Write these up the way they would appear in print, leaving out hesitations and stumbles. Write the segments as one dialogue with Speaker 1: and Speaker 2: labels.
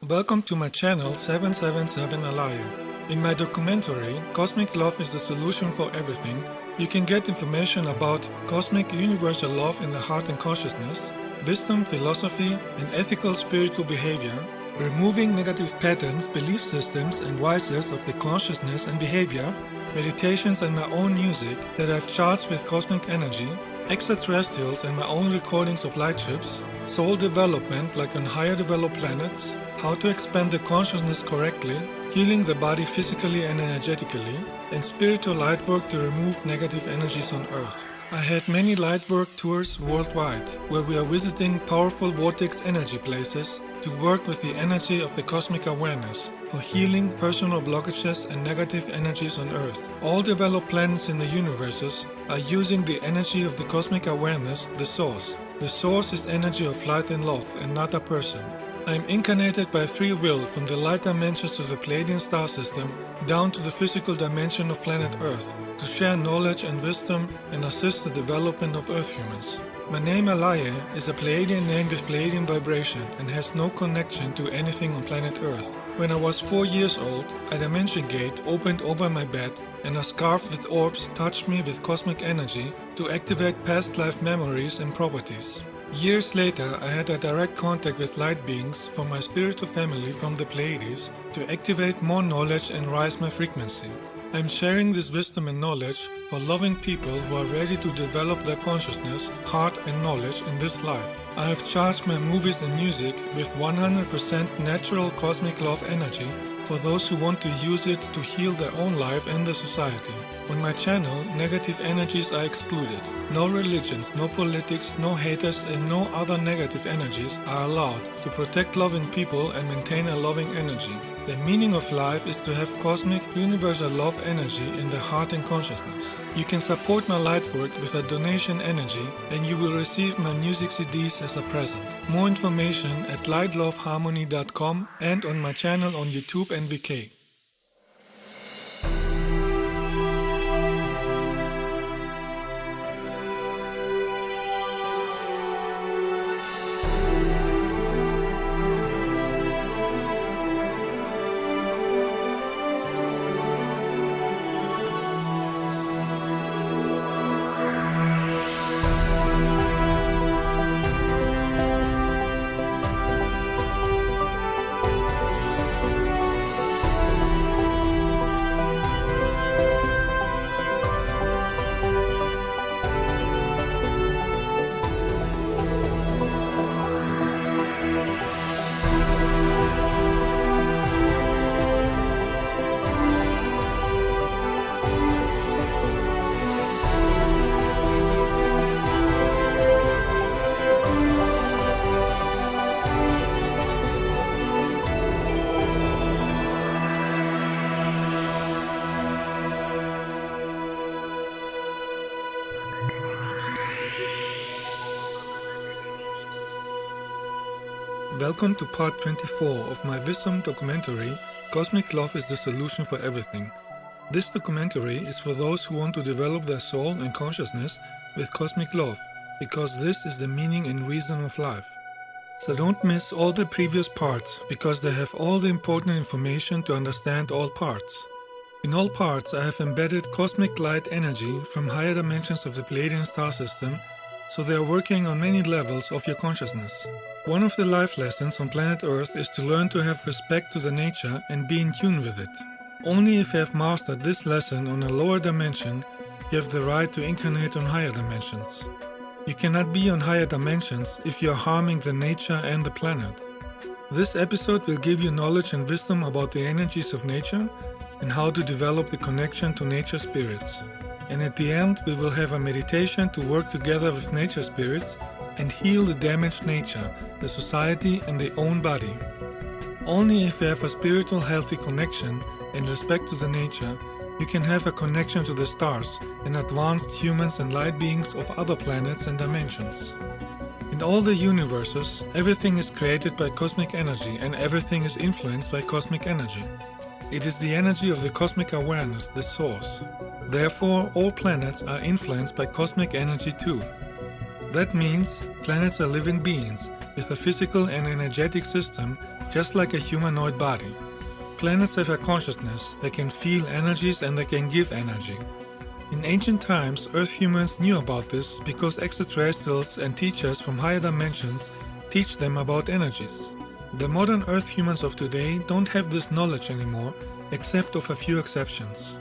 Speaker 1: Welcome to my channel 777 Alaya. In my documentary, Cosmic Love is the Solution for Everything, you can get information about cosmic universal love in the heart and consciousness, wisdom, philosophy, and ethical spiritual behavior, removing negative patterns, belief systems, and vices of the consciousness and behavior, meditations and my own music that I've charged with cosmic energy, extraterrestrials and my own recordings of light ships, soul development like on higher developed planets, how to expand the consciousness correctly, healing the body physically and energetically, and spiritual light work to remove negative energies on Earth. I had many light work tours worldwide, where we are visiting powerful vortex energy places to work with the energy of the cosmic awareness for healing personal blockages and negative energies on Earth. All developed planets in the universes are using the energy of the cosmic awareness, the source. The source is energy of light and love and not a person. I am incarnated by free will from the light dimensions of the Pleiadian star system down to the physical dimension of planet Earth to share knowledge and wisdom and assist the development of Earth humans. My name Alaya is a Pleiadian name with Pleiadian vibration and has no connection to anything on planet Earth. When I was 4 years old, a dimension gate opened over my bed and a scarf with orbs touched me with cosmic energy to activate past life memories and properties. Years later, I had a direct contact with light beings from my spiritual family from the Pleiades to activate more knowledge and rise my frequency. I am sharing this wisdom and knowledge for loving people who are ready to develop their consciousness, heart and knowledge in this life. I have charged my movies and music with 100% natural cosmic love energy for those who want to use it to heal their own life and the society. On my channel, negative energies are excluded. No religions, no politics, no haters and no other negative energies are allowed to protect loving people and maintain a loving energy. The meaning of life is to have cosmic, universal love energy in the heart and consciousness. You can support my light work with a donation energy and you will receive my music CDs as a present. More information at lightloveharmony.com and on my channel on YouTube and VK. Welcome to part 24 of my wisdom documentary, Cosmic Love is the Solution for Everything. This documentary is for those who want to develop their soul and consciousness with cosmic love, because this is the meaning and reason of life. So don't miss all the previous parts, because they have all the important information to understand all parts. In all parts I have embedded cosmic light energy from higher dimensions of the Pleiadian star system, so they are working on many levels of your consciousness. One of the life lessons on planet Earth is to learn to have respect to the nature and be in tune with it. Only if you have mastered this lesson on a lower dimension, you have the right to incarnate on higher dimensions. You cannot be on higher dimensions if you are harming the nature and the planet. This episode will give you knowledge and wisdom about the energies of nature and how to develop the connection to nature spirits. And at the end, we will have a meditation to work together with nature spirits and heal the damaged nature, the society and the own body. Only if you have a spiritual healthy connection and respect to the nature, you can have a connection to the stars and advanced humans and light beings of other planets and dimensions. In all the universes, everything is created by cosmic energy and everything is influenced by cosmic energy. It is the energy of the cosmic awareness, the source. Therefore, all planets are influenced by cosmic energy too. That means planets are living beings with a physical and energetic system just like a humanoid body. Planets have a consciousness, they can feel energies and they can give energy. In ancient times, Earth humans knew about this because extraterrestrials and teachers from higher dimensions teach them about energies. The modern Earth humans of today don't have this knowledge anymore, except of a few exceptions.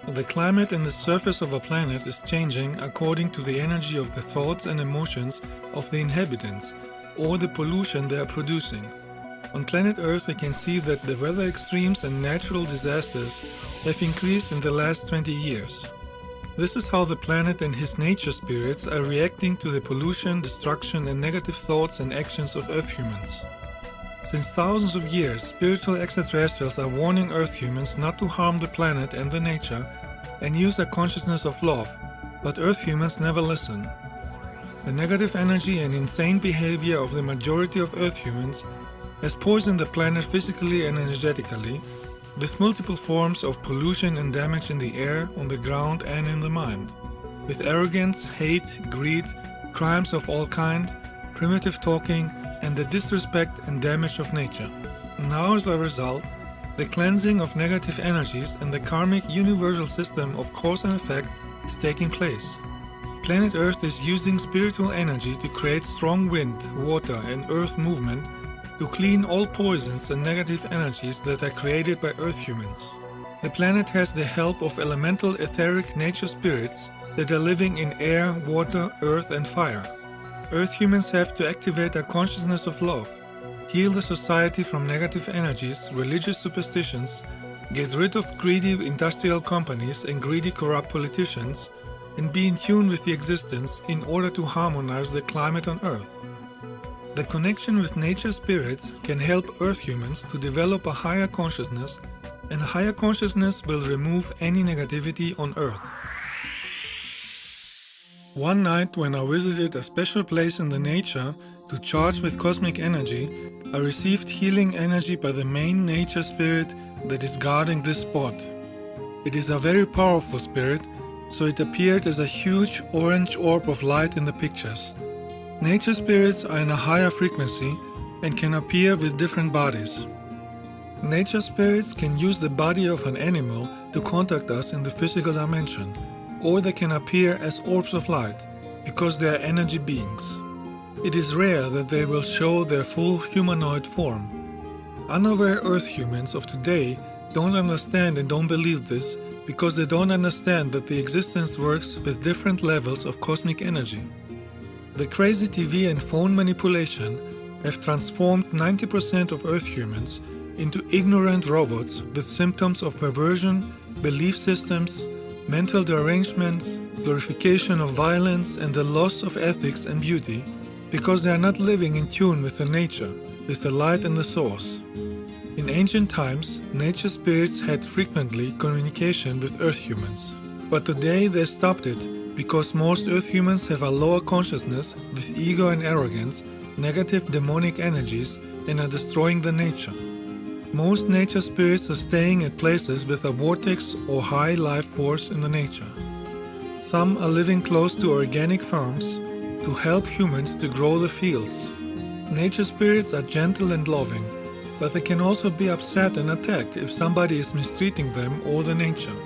Speaker 1: The climate and the surface of a planet is changing according to the energy of the thoughts and emotions of the inhabitants, or the pollution they are producing. On planet Earth we can see that the weather extremes and natural disasters have increased in the last 20 years. This is how the planet and his nature spirits are reacting to the pollution, destruction and negative thoughts and actions of Earth humans. Since thousands of years, spiritual extraterrestrials are warning Earth humans not to harm the planet and the nature and use a consciousness of love, but Earth humans never listen. The negative energy and insane behavior of the majority of Earth humans has poisoned the planet physically and energetically, with multiple forms of pollution and damage in the air, on the ground and in the mind, with arrogance, hate, greed, crimes of all kind, primitive talking, and the disrespect and damage of nature. Now as a result, the cleansing of negative energies and the karmic universal system of cause and effect is taking place. Planet Earth is using spiritual energy to create strong wind, water and earth movement to clean all poisons and negative energies that are created by Earth humans. The planet has the help of elemental etheric nature spirits that are living in air, water, earth and fire. Earth humans have to activate a consciousness of love, heal the society from negative energies, religious superstitions, get rid of greedy industrial companies and greedy corrupt politicians, and be in tune with the existence in order to harmonize the climate on Earth. The connection with nature spirits can help Earth humans to develop a higher consciousness, and a higher consciousness will remove any negativity on Earth. One night when I visited a special place in the nature to charge with cosmic energy, I received healing energy by the main nature spirit that is guarding this spot. It is a very powerful spirit, so it appeared as a huge orange orb of light in the pictures. Nature spirits are in a higher frequency and can appear with different bodies. Nature spirits can use the body of an animal to contact us in the physical dimension, or they can appear as orbs of light because they are energy beings. It is rare that they will show their full humanoid form. Unaware Earth humans of today don't understand and don't believe this because they don't understand that the existence works with different levels of cosmic energy. The crazy TV and phone manipulation have transformed 90% of Earth humans into ignorant robots with symptoms of perversion, belief systems, mental derangements, glorification of violence, and the loss of ethics and beauty because they are not living in tune with the nature, with the light and the source. In ancient times, nature spirits had frequently communication with Earth humans, but today they stopped it because most Earth humans have a lower consciousness with ego and arrogance, negative demonic energies, and are destroying the nature. Most nature spirits are staying at places with a vortex or high life force in the nature. Some are living close to organic farms to help humans to grow the fields. Nature spirits are gentle and loving, but they can also be upset and attack if somebody is mistreating them or the nature.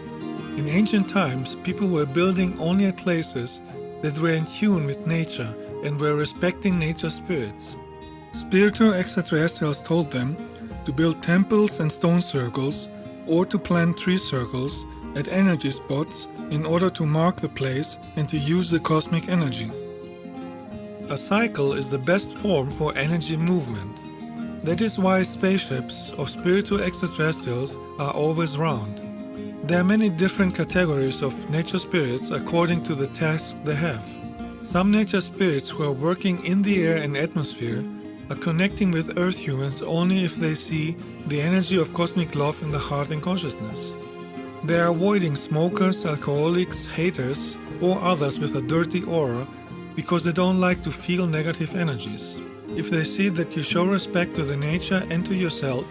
Speaker 1: In ancient times, people were building only at places that were in tune with nature and were respecting nature spirits. Spiritual extraterrestrials told them to build temples and stone circles or to plant tree circles at energy spots in order to mark the place and to use the cosmic energy. A cycle is the best form for energy movement. That is why spaceships of spiritual extraterrestrials are always round. There are many different categories of nature spirits according to the task they have. Some nature spirits who are working in the air and atmosphere are connecting with Earth humans only if they see the energy of cosmic love in the heart and consciousness. They are avoiding smokers, alcoholics, haters, or others with a dirty aura because they don't like to feel negative energies. If they see that you show respect to the nature and to yourself,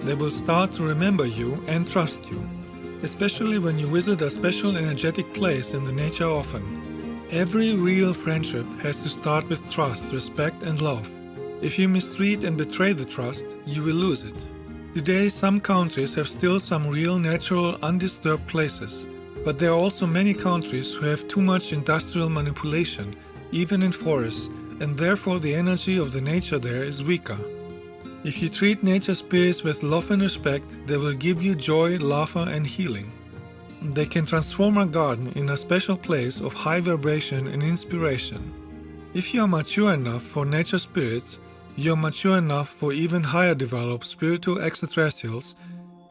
Speaker 1: they will start to remember you and trust you. Especially when you visit a special energetic place in the nature often. Every real friendship has to start with trust, respect and love. If you mistreat and betray the trust, you will lose it. Today, some countries have still some real natural undisturbed places, but there are also many countries who have too much industrial manipulation, even in forests, and therefore the energy of the nature there is weaker. If you treat nature spirits with love and respect, they will give you joy, laughter, and healing. They can transform a garden in a special place of high vibration and inspiration. If you are mature enough for nature spirits, you are mature enough for even higher developed spiritual extraterrestrials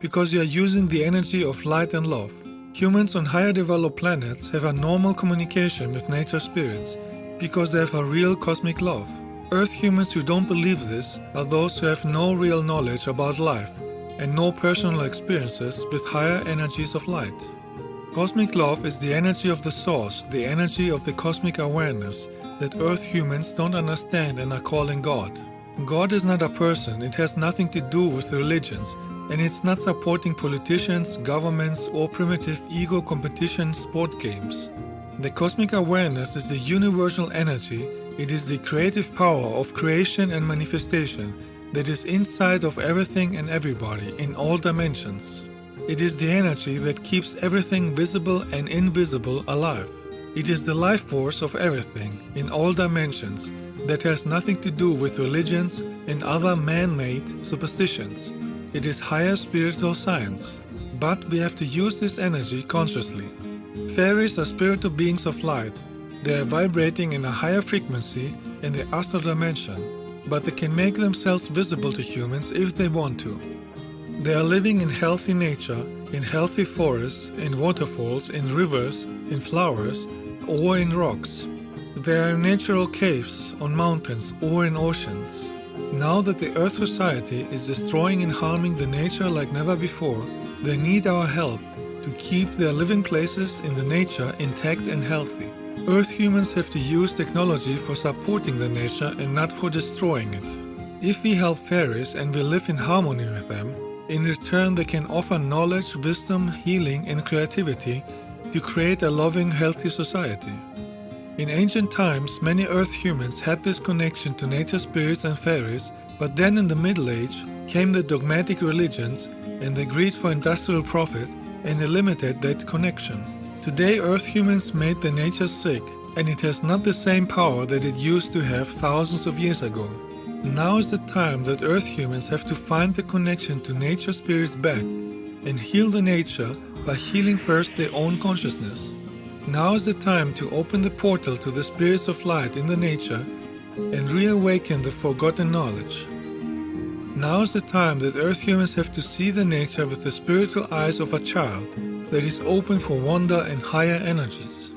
Speaker 1: because you are using the energy of light and love. Humans on higher developed planets have a normal communication with nature spirits because they have a real cosmic love. Earth humans who don't believe this are those who have no real knowledge about life and no personal experiences with higher energies of light. Cosmic love is the energy of the source, the energy of the cosmic awareness that Earth humans don't understand and are calling God. God is not a person, it has nothing to do with religions, and it's not supporting politicians, governments, or primitive ego competition sport games. The cosmic awareness is the universal energy. It is the creative power of creation and manifestation that is inside of everything and everybody in all dimensions. It is the energy that keeps everything visible and invisible alive. It is the life force of everything in all dimensions that has nothing to do with religions and other man-made superstitions. It is higher spiritual science, but we have to use this energy consciously. Fairies are spiritual beings of light. They are vibrating in a higher frequency in the astral dimension, but they can make themselves visible to humans if they want to. They are living in healthy nature, in healthy forests, in waterfalls, in rivers, in flowers, or in rocks. They are in natural caves, on mountains, or in oceans. Now that the Earth society is destroying and harming the nature like never before, they need our help to keep their living places in the nature intact and healthy. Earth humans have to use technology for supporting the nature and not for destroying it. If we help fairies and we live in harmony with them, in return they can offer knowledge, wisdom, healing, and creativity to create a loving, healthy society. In ancient times, many Earth humans had this connection to nature spirits and fairies, but then in the Middle Age came the dogmatic religions and the greed for industrial profit and eliminated that connection. Today, Earth humans made the nature sick, and it has not the same power that it used to have thousands of years ago. Now is the time that Earth humans have to find the connection to nature spirits back and heal the nature by healing first their own consciousness. Now is the time to open the portal to the spirits of light in the nature and reawaken the forgotten knowledge. Now is the time that Earth humans have to see the nature with the spiritual eyes of a child that is open for wonder and higher energies.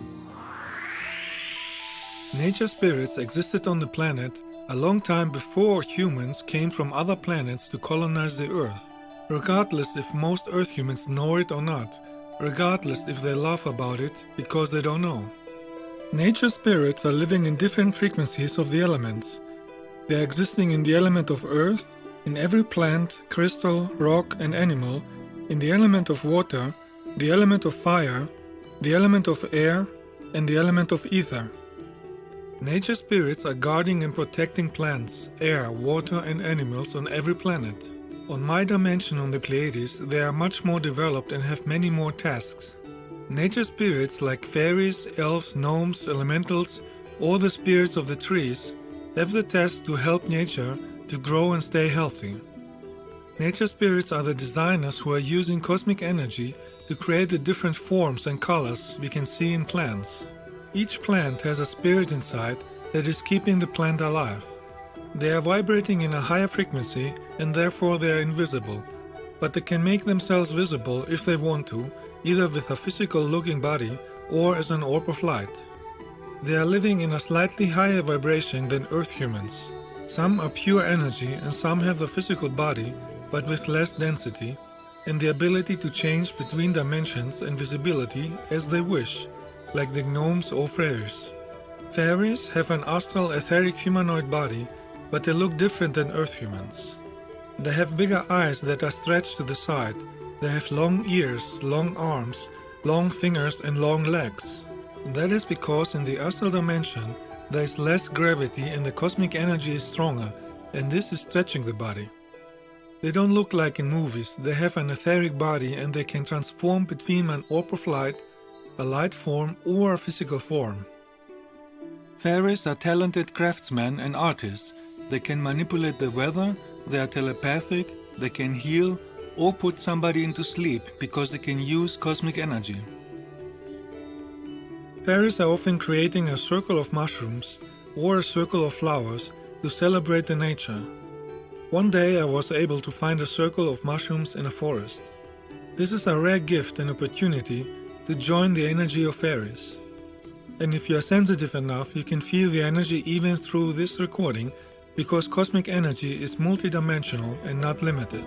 Speaker 1: Nature spirits existed on the planet a long time before humans came from other planets to colonize the Earth, regardless if most Earth humans know it or not, regardless if they laugh about it because they don't know. Nature spirits are living in different frequencies of the elements. They are existing in the element of earth, in every plant, crystal, rock, and animal, in the element of water, the element of fire, the element of air, and the element of ether. Nature spirits are guarding and protecting plants, air, water, and animals on every planet. On my dimension on the Pleiades, they are much more developed and have many more tasks. Nature spirits like fairies, elves, gnomes, elementals, or the spirits of the trees have the task to help nature to grow and stay healthy. Nature spirits are the designers who are using cosmic energy to create the different forms and colors we can see in plants. Each plant has a spirit inside that is keeping the plant alive. They are vibrating in a higher frequency and therefore they are invisible, but they can make themselves visible if they want to, either with a physical looking body or as an orb of light. They are living in a slightly higher vibration than Earth humans. Some are pure energy and some have the physical body but with less density and the ability to change between dimensions and visibility as they wish, like the gnomes or fairies. Fairies have an astral etheric humanoid body, but they look different than Earth humans. They have bigger eyes that are stretched to the side. They have long ears, long arms, long fingers and long legs. That is because in the astral dimension there is less gravity and the cosmic energy is stronger, and this is stretching the body. They don't look like in movies, they have an etheric body and they can transform between an orb of light, a light form or a physical form. Fairies are talented craftsmen and artists. They can manipulate the weather, they are telepathic, they can heal or put somebody into sleep because they can use cosmic energy. Fairies are often creating a circle of mushrooms or a circle of flowers to celebrate the nature. One day I was able to find a circle of mushrooms in a forest. This is a rare gift and opportunity to join the energy of fairies. And if you are sensitive enough, you can feel the energy even through this recording because cosmic energy is multidimensional and not limited.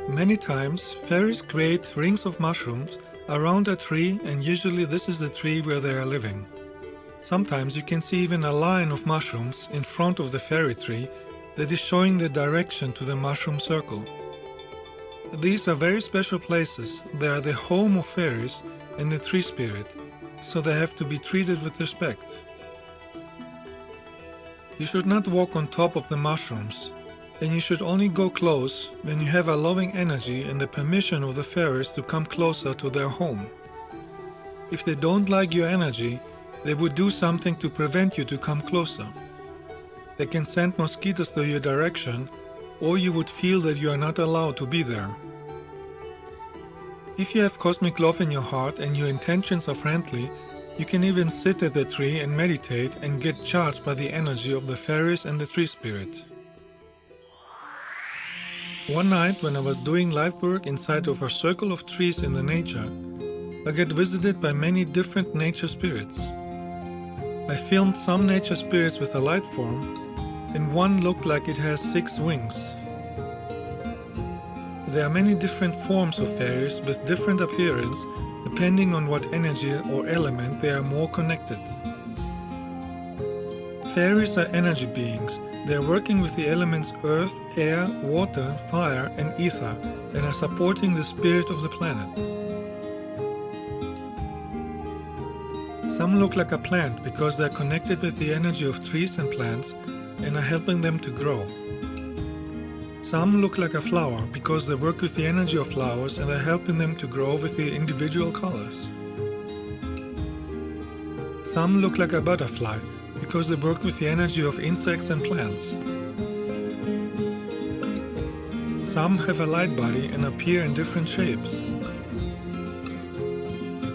Speaker 1: Many times, fairies create rings of mushrooms around a tree, and usually this is the tree where they are living. Sometimes you can see even a line of mushrooms in front of the fairy tree that is showing the direction to the mushroom circle. These are very special places. They are the home of fairies and the tree spirit, so they have to be treated with respect. You should not walk on top of the mushrooms, and you should only go close when you have a loving energy and the permission of the fairies to come closer to their home. If they don't like your energy, they would do something to prevent you to come closer. They can send mosquitoes to your direction, or you would feel that you are not allowed to be there. If you have cosmic love in your heart and your intentions are friendly, you can even sit at the tree and meditate and get charged by the energy of the fairies and the tree spirit. One night when I was doing light work inside of a circle of trees in the nature, I got visited by many different nature spirits. I filmed some nature spirits with a light form, and one looked like it has 6 wings. There are many different forms of fairies with different appearance depending on what energy or element they are more connected. Fairies are energy beings. They are working with the elements earth, air, water, fire, and ether, and are supporting the spirit of the planet. Some look like a plant because they are connected with the energy of trees and plants and are helping them to grow. Some look like a flower because they work with the energy of flowers and are helping them to grow with the individual colors. Some look like a butterfly because they work with the energy of insects and plants. Some have a light body and appear in different shapes.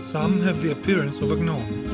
Speaker 1: Some have the appearance of a gnome.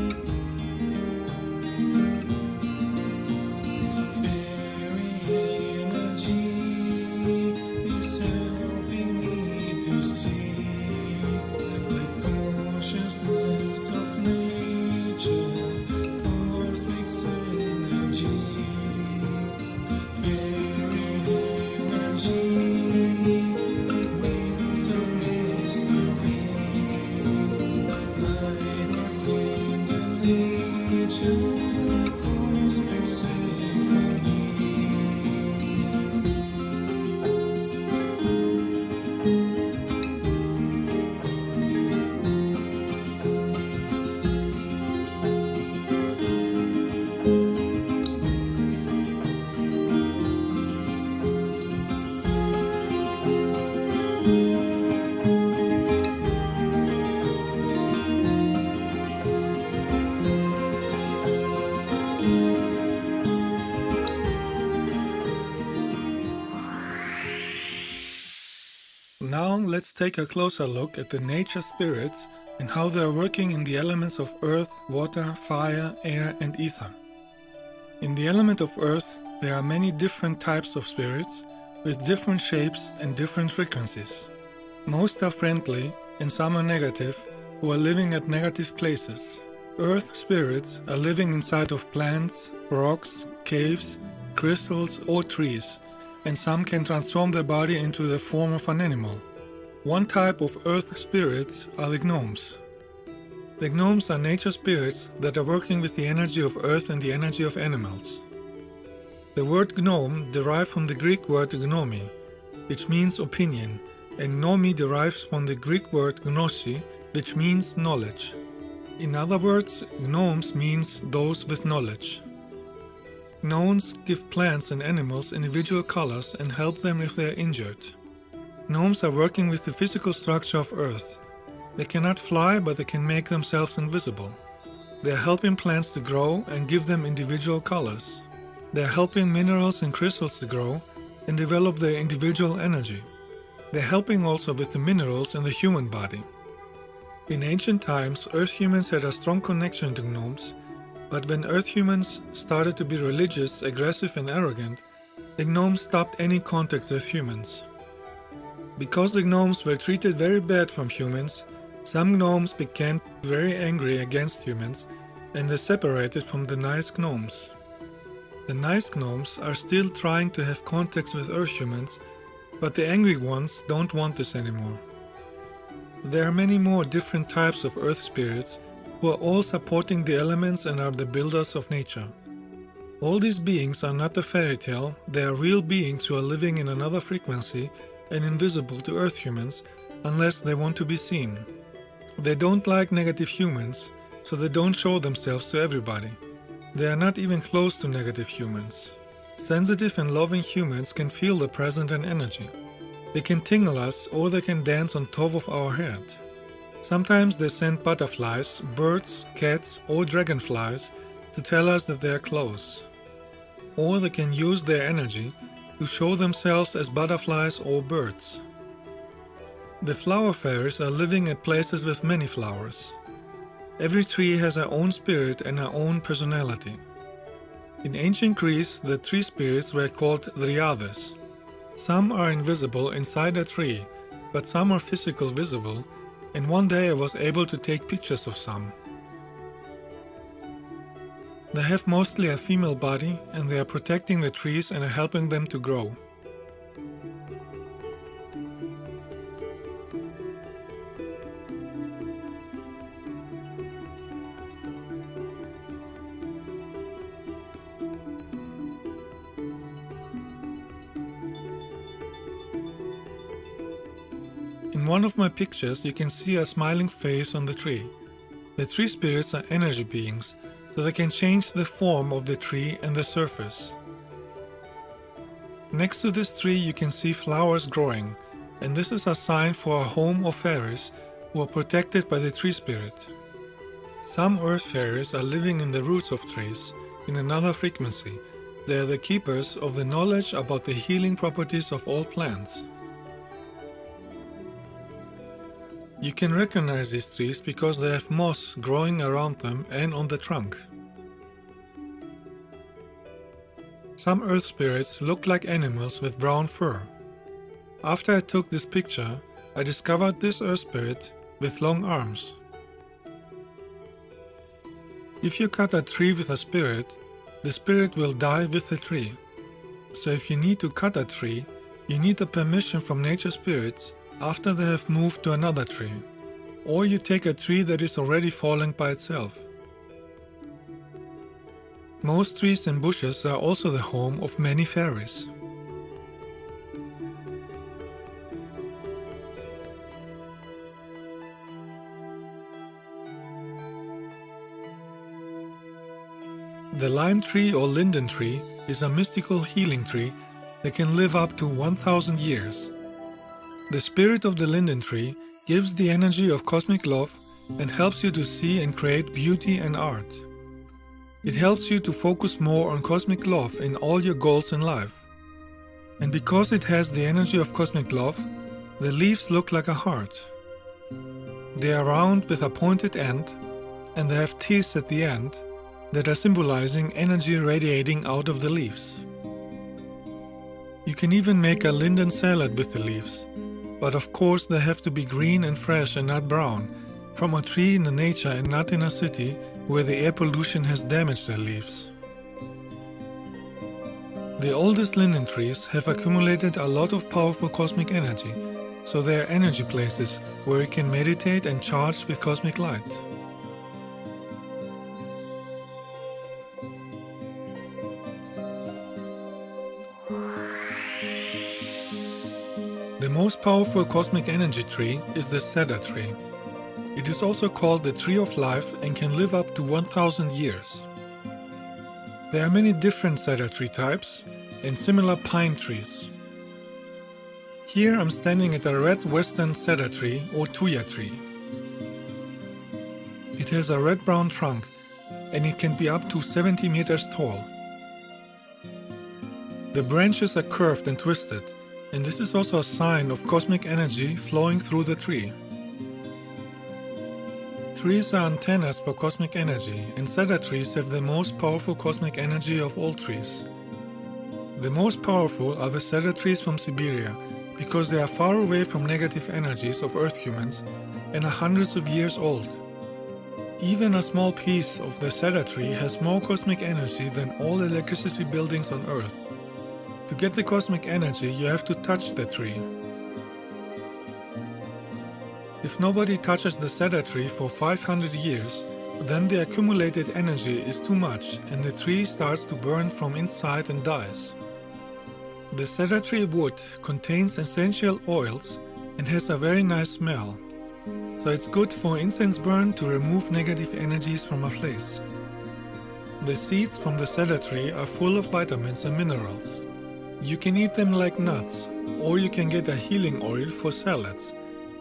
Speaker 1: let's take a closer look at the nature spirits and how they are working in the elements of earth, water, fire, air, and ether. In the element of earth, there are many different types of spirits with different shapes and different frequencies. Most are friendly and some are negative, who are living at negative places. Earth spirits are living inside of plants, rocks, caves, crystals, or trees, and some can transform their body into the form of an animal. One type of earth spirits are the gnomes. The gnomes are nature spirits that are working with the energy of earth and the energy of animals. The word gnome derived from the Greek word gnomi, which means opinion, and gnomi derives from the Greek word gnosi, which means knowledge. In other words, gnomes means those with knowledge. Gnomes give plants and animals individual colors and help them if they are injured. Gnomes are working with the physical structure of Earth. They cannot fly, but they can make themselves invisible. They are helping plants to grow and give them individual colors. They are helping minerals and crystals to grow and develop their individual energy. They are helping also with the minerals in the human body. In ancient times, Earth humans had a strong connection to gnomes, but when Earth humans started to be religious, aggressive, and arrogant, the gnomes stopped any contact with humans. Because the gnomes were treated very bad from humans, some gnomes became very angry against humans and they separated from the nice gnomes. The nice gnomes are still trying to have contacts with Earth humans, but the angry ones don't want this anymore. There are many more different types of Earth spirits who are all supporting the elements and are the builders of nature. All these beings are not a fairy tale, they are real beings who are living in another frequency and invisible to Earth humans unless they want to be seen. They don't like negative humans, so they don't show themselves to everybody. They are not even close to negative humans. Sensitive and loving humans can feel the presence and energy. They can tingle us or they can dance on top of our head. Sometimes they send butterflies, birds, cats, or dragonflies to tell us that they are close. Or they can use their energy to show themselves as butterflies or birds. The flower fairies are living at places with many flowers. Every tree has her own spirit and her own personality. In ancient Greece, the tree spirits were called dryades. Some are invisible inside a tree, but some are physical visible, and one day I was able to take pictures of some. They have mostly a female body and they are protecting the trees and are helping them to grow. In one of my pictures you can see a smiling face on the tree. The tree spirits are energy beings, so they can change the form of the tree and the surface. Next to this tree you can see flowers growing, and this is a sign for a home of fairies who are protected by the tree spirit. Some earth fairies are living in the roots of trees, in another frequency. They are the keepers of the knowledge about the healing properties of all plants. You can recognize these trees because they have moss growing around them and on the trunk. Some earth spirits look like animals with brown fur. After I took this picture, I discovered this earth spirit with long arms. If you cut a tree with a spirit, the spirit will die with the tree. So if you need to cut a tree, you need the permission from nature spirits after they have moved to another tree, or you take a tree that is already falling by itself. Most trees and bushes are also the home of many fairies. The lime tree or linden tree is a mystical healing tree that can live up to 1,000 years. The spirit of the linden tree gives the energy of cosmic love and helps you to see and create beauty and art. It helps you to focus more on cosmic love in all your goals in life. And because it has the energy of cosmic love, The leaves look like a heart. They are round with a pointed end, and they have teeth at the end that are symbolizing energy radiating out of the leaves. You can even make a linden salad with the leaves, but of course they have to be green and fresh and not brown, from a tree in the nature and not in a city where the air pollution has damaged their leaves. The oldest linden trees have accumulated a lot of powerful cosmic energy, so they are energy places where you can meditate and charge with cosmic light. The most powerful cosmic energy tree is the cedar tree. It is also called the tree of life and can live up to 1,000 years. There are many different cedar tree types and similar pine trees. Here I'm standing at a red western cedar tree or tuya tree. It has a red-brown trunk and it can be up to 70 meters tall. The branches are curved and twisted, and this is also a sign of cosmic energy flowing through the tree. Trees are antennas for cosmic energy, and cedar trees have the most powerful cosmic energy of all trees. The most powerful are the cedar trees from Siberia, because they are far away from negative energies of Earth humans and are hundreds of years old. Even a small piece of the cedar tree has more cosmic energy than all electricity buildings on Earth. To get the cosmic energy, you have to touch the tree. If nobody touches the cedar tree for 500 years, then the accumulated energy is too much and the tree starts to burn from inside and dies. The cedar tree wood contains essential oils and has a very nice smell, so it's good for incense burn to remove negative energies from a place. The seeds from the cedar tree are full of vitamins and minerals. You can eat them like nuts, or you can get a healing oil for salads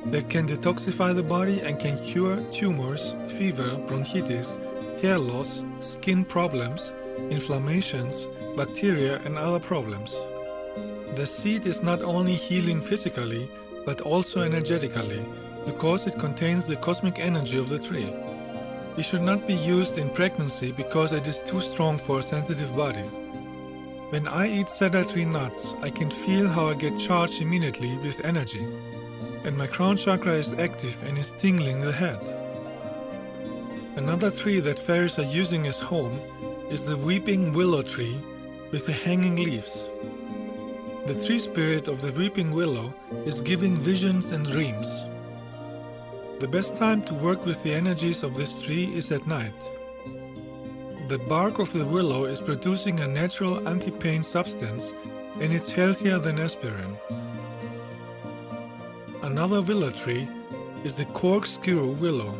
Speaker 1: that can detoxify the body and can cure tumors, fever, bronchitis, hair loss, skin problems, inflammations, bacteria and other problems. The seed is not only healing physically, but also energetically, because it contains the cosmic energy of the tree. It should not be used in pregnancy because it is too strong for a sensitive body. When I eat cedar tree nuts, I can feel how I get charged immediately with energy, and my crown chakra is active and is tingling the head. Another tree that fairies are using as home is the weeping willow tree with the hanging leaves. The tree spirit of the weeping willow is giving visions and dreams. The best time to work with the energies of this tree is at night. The bark of the willow is producing a natural anti-pain substance, and it's healthier than aspirin. Another willow tree is the corkscrew willow.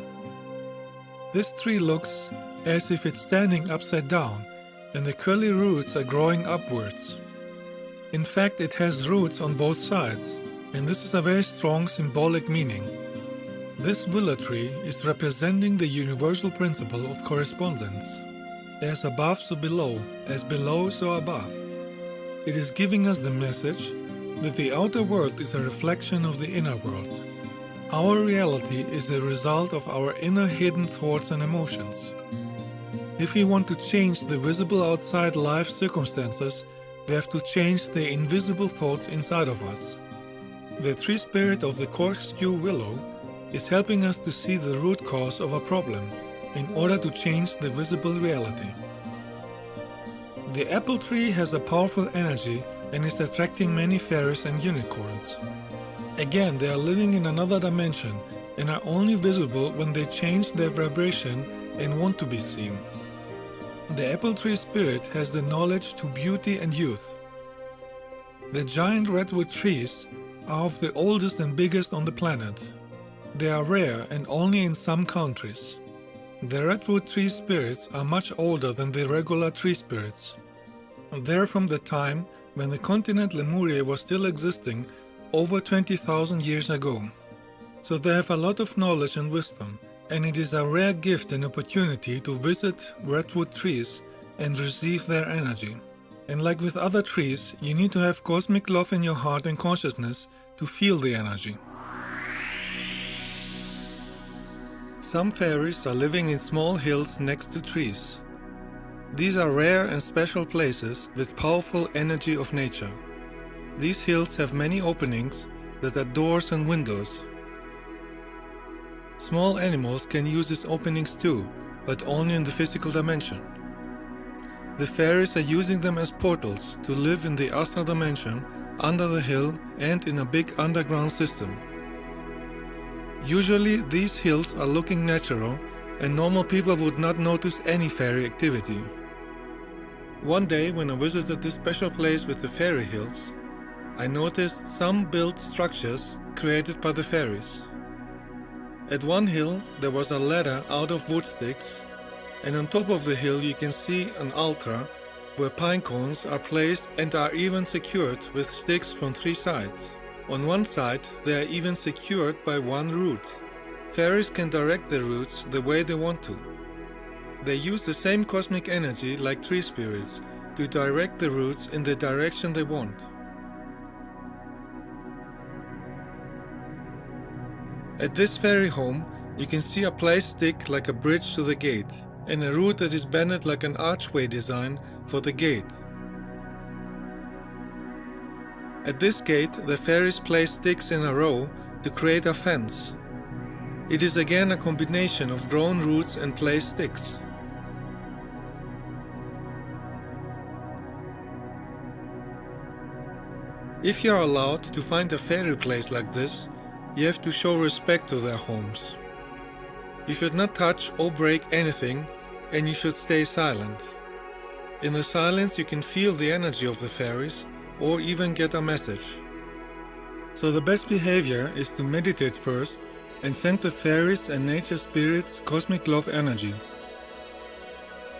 Speaker 1: This tree looks as if it's standing upside down, and the curly roots are growing upwards. In fact, it has roots on both sides, and this is a very strong symbolic meaning. This willow tree is representing the universal principle of correspondence. As above, so below, as below, so above. It is giving us the message that the outer world is a reflection of the inner world. Our reality is a result of our inner hidden thoughts and emotions. If we want to change the visible outside life circumstances, we have to change the invisible thoughts inside of us. The tree spirit of the corkscrew willow is helping us to see the root cause of a problem in order to change the visible reality. The apple tree has a powerful energy and is attracting many fairies and unicorns. Again, they are living in another dimension and are only visible when they change their vibration and want to be seen. The apple tree spirit has the knowledge to beauty and youth. The giant redwood trees are of the oldest and biggest on the planet. They are rare and only in some countries. The redwood tree spirits are much older than the regular tree spirits. They're from the time when the continent Lemuria was still existing over 20,000 years ago. So they have a lot of knowledge and wisdom, and it is a rare gift and opportunity to visit redwood trees and receive their energy. And like with other trees, you need to have cosmic love in your heart and consciousness to feel the energy. Some fairies are living in small hills next to trees. These are rare and special places with powerful energy of nature. These hills have many openings that are doors and windows. Small animals can use these openings too, but only in the physical dimension. The fairies are using them as portals to live in the astral dimension, under the hill and in a big underground system. Usually these hills are looking natural and normal people would not notice any fairy activity. One day when I visited this special place with the fairy hills, I noticed some built structures created by the fairies. At one hill there was a ladder out of wood sticks, and on top of the hill you can see an altar where pine cones are placed and are even secured with sticks from 3 sides. On one side they are even secured by one root. Fairies can direct the roots the way they want to. They use the same cosmic energy like tree spirits to direct the roots in the direction they want. At this fairy home, you can see a placed stick like a bridge to the gate, and a root that is bended like an archway design for the gate. At this gate, the fairies place sticks in a row to create a fence. It is again a combination of grown roots and placed sticks. If you are allowed to find a fairy place like this, you have to show respect to their homes. You should not touch or break anything, and you should stay silent. In the silence you can feel the energy of the fairies or even get a message. So the best behavior is to meditate first and send the fairies and nature spirits cosmic love energy.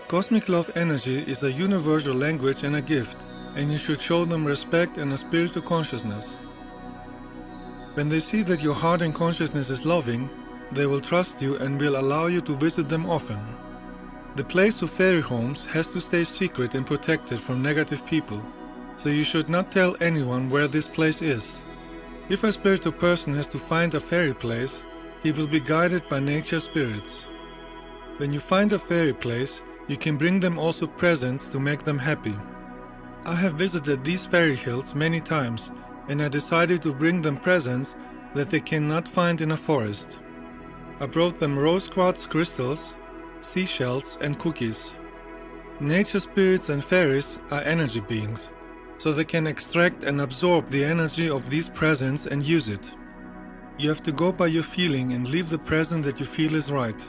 Speaker 1: Cosmic love energy is a universal language and a gift, and you should show them respect and a spiritual consciousness. When they see that your heart and consciousness is loving, they will trust you and will allow you to visit them often. The place of fairy homes has to stay secret and protected from negative people, so you should not tell anyone where this place is. If a spiritual person has to find a fairy place, he will be guided by nature spirits. When you find a fairy place, you can bring them also presents to make them happy. I have visited these fairy hills many times, and I decided to bring them presents that they cannot find in a forest. I brought them rose quartz crystals, seashells and cookies. Nature spirits and fairies are energy beings, so they can extract and absorb the energy of these presents and use it. You have to go by your feeling and leave the present that you feel is right.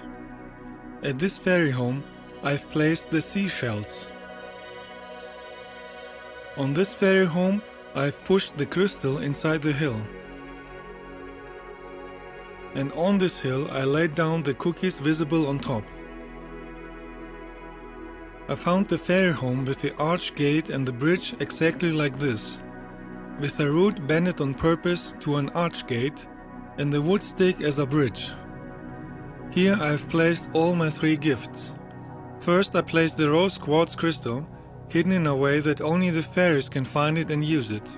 Speaker 1: At this fairy home, I've placed the seashells. On this fairy home, I've pushed the crystal inside the hill. And on this hill, I laid down the cookies visible on top. I found the fairy home with the arch gate and the bridge exactly like this, with a root bended on purpose to an arch gate and the wood stick as a bridge. Here I have placed all my 3 gifts. First I placed the rose quartz crystal, hidden in a way that only the fairies can find it and use it.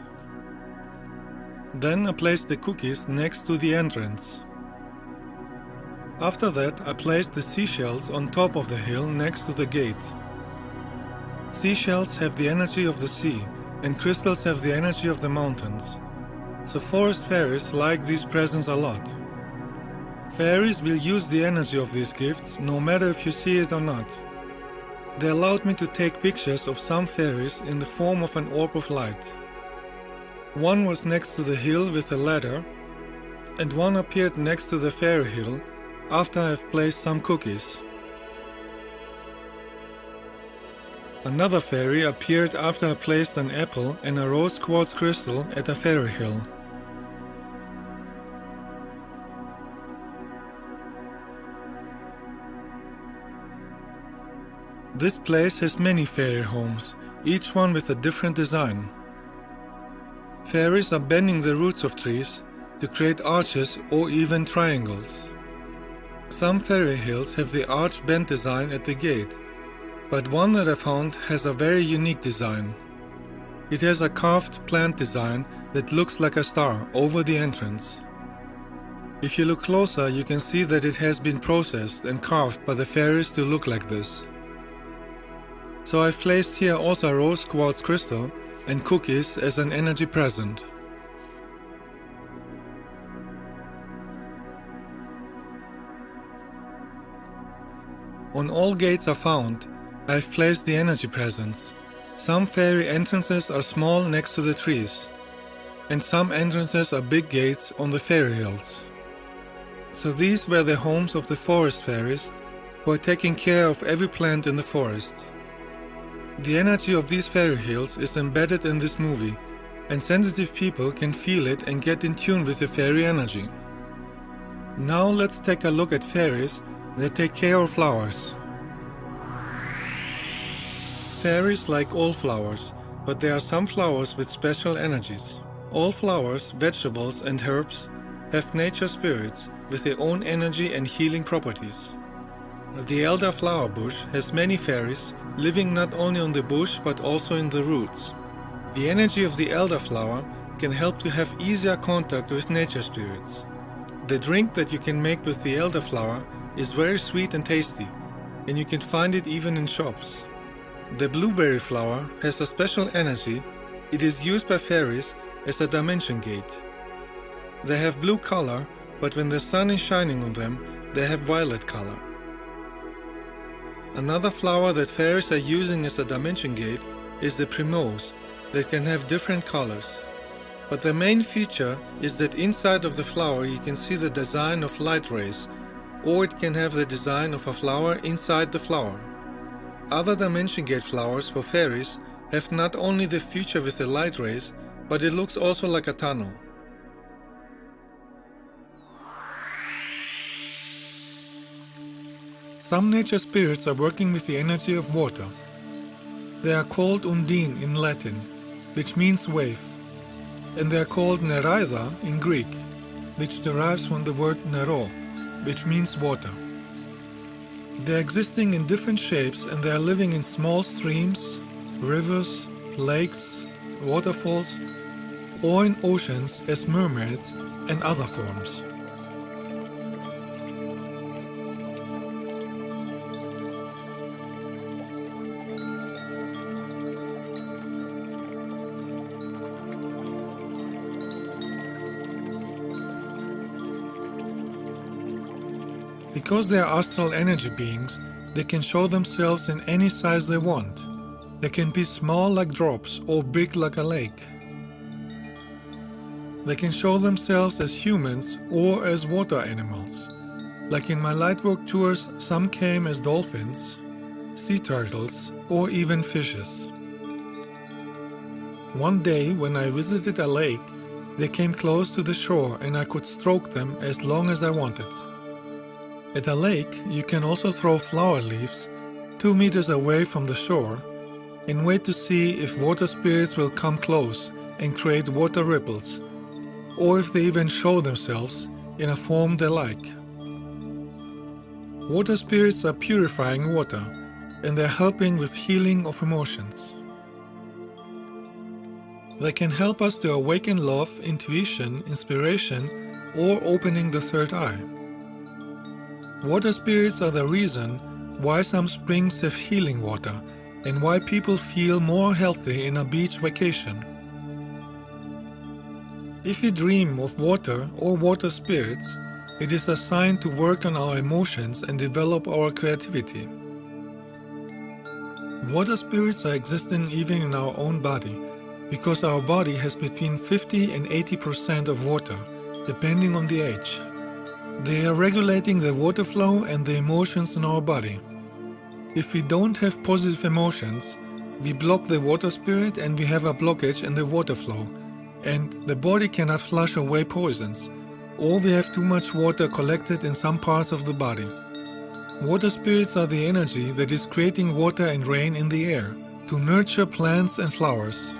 Speaker 1: Then I placed the cookies next to the entrance. After that I placed the seashells on top of the hill next to the gate. Seashells have the energy of the sea, and crystals have the energy of the mountains. So forest fairies like these presents a lot. Fairies will use the energy of these gifts no matter if you see it or not. They allowed me to take pictures of some fairies in the form of an orb of light. One was next to the hill with a ladder, and one appeared next to the fairy hill after I have placed some cookies. Another fairy appeared after I placed an apple and a rose quartz crystal at a fairy hill. This place has many fairy homes, each one with a different design. Fairies are bending the roots of trees to create arches or even triangles. Some fairy hills have the arch bend design at the gate, but one that I found has a very unique design. It has a carved plant design that looks like a star over the entrance. If you look closer, you can see that it has been processed and carved by the fairies to look like this. So I've placed here also a rose quartz crystal and cookies as an energy present. On all gates are found, I've placed the energy presents. Some fairy entrances are small next to the trees, and some entrances are big gates on the fairy hills. So these were the homes of the forest fairies, who are taking care of every plant in the forest. The energy of these fairy hills is embedded in this movie, and sensitive people can feel it and get in tune with the fairy energy. Now let's take a look at fairies that take care of flowers. Fairies like all flowers, but there are some flowers with special energies. All flowers, vegetables and herbs have nature spirits with their own energy and healing properties. The elder flower bush has many fairies living not only on the bush but also in the roots. The energy of the elder flower can help to have easier contact with nature spirits. The drink that you can make with the elderflower is very sweet and tasty, and you can find it even in shops. The blueberry flower has a special energy. It is used by fairies as a dimension gate. They have blue color, but when the sun is shining on them, they have violet color. Another flower that fairies are using as a dimension gate is the primrose, that can have different colors. But the main feature is that inside of the flower you can see the design of light rays, or it can have the design of a flower inside the flower. Other dimension gate flowers for fairies have not only the feature with the light rays, but it looks also like a tunnel. Some nature spirits are working with the energy of water. They are called undine in Latin, which means wave, and they are called Nereida in Greek, which derives from the word nero, which means water. They are existing in different shapes, and they are living in small streams, rivers, lakes, waterfalls, or in oceans as mermaids and other forms. Because they are astral energy beings, they can show themselves in any size they want. They can be small like drops or big like a lake. They can show themselves as humans or as water animals. Like in my lightwork tours, some came as dolphins, sea turtles, or even fishes. One day when I visited a lake, they came close to the shore and I could stroke them as long as I wanted. At a lake, you can also throw flower leaves 2 meters away from the shore and wait to see if water spirits will come close and create water ripples, or if they even show themselves in a form they like. Water spirits are purifying water, and they're helping with healing of emotions. They can help us to awaken love, intuition, inspiration, or opening the third eye. Water spirits are the reason why some springs have healing water and why people feel more healthy in a beach vacation. If we dream of water or water spirits, it is a sign to work on our emotions and develop our creativity. Water spirits are existing even in our own body, because our body has between 50 and 80% of water, depending on the age. They are regulating the water flow and the emotions in our body. If we don't have positive emotions, we block the water spirit and we have a blockage in the water flow, and the body cannot flush away poisons, or we have too much water collected in some parts of the body. Water spirits are the energy that is creating water and rain in the air to nurture plants and flowers.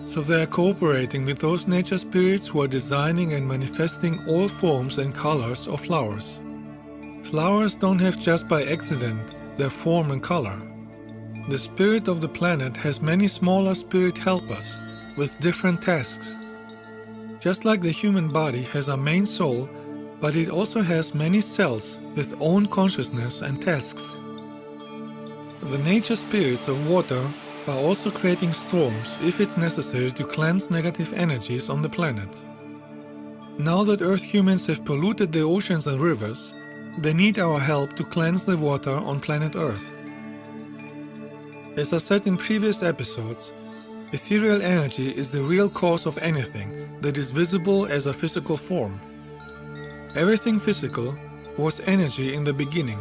Speaker 1: So they are cooperating with those nature spirits who are designing and manifesting all forms and colors of flowers. Flowers don't have just by accident their form and color. The spirit of the planet has many smaller spirit helpers with different tasks. Just like the human body has a main soul, but it also has many cells with own consciousness and tasks. The nature spirits of water are also creating storms if it's necessary to cleanse negative energies on the planet. Now that Earth humans have polluted the oceans and rivers, they need our help to cleanse the water on planet Earth. As I said in previous episodes, ethereal energy is the real cause of anything that is visible as a physical form. Everything physical was energy in the beginning.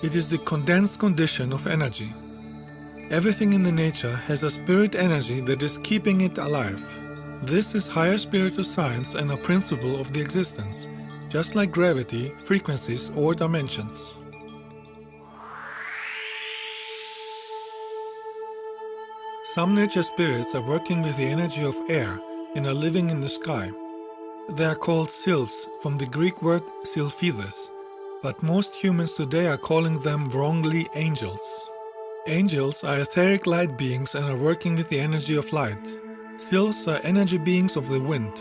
Speaker 1: It is the condensed condition of energy. Everything in the nature has a spirit energy that is keeping it alive. This is higher spiritual science and a principle of the existence, just like gravity, frequencies, or dimensions. Some nature spirits are working with the energy of air and are living in the sky. They are called sylphs from the Greek word sylphides, but most humans today are calling them wrongly angels. Angels are etheric light beings and are working with the energy of light. Sylphs are energy beings of the wind.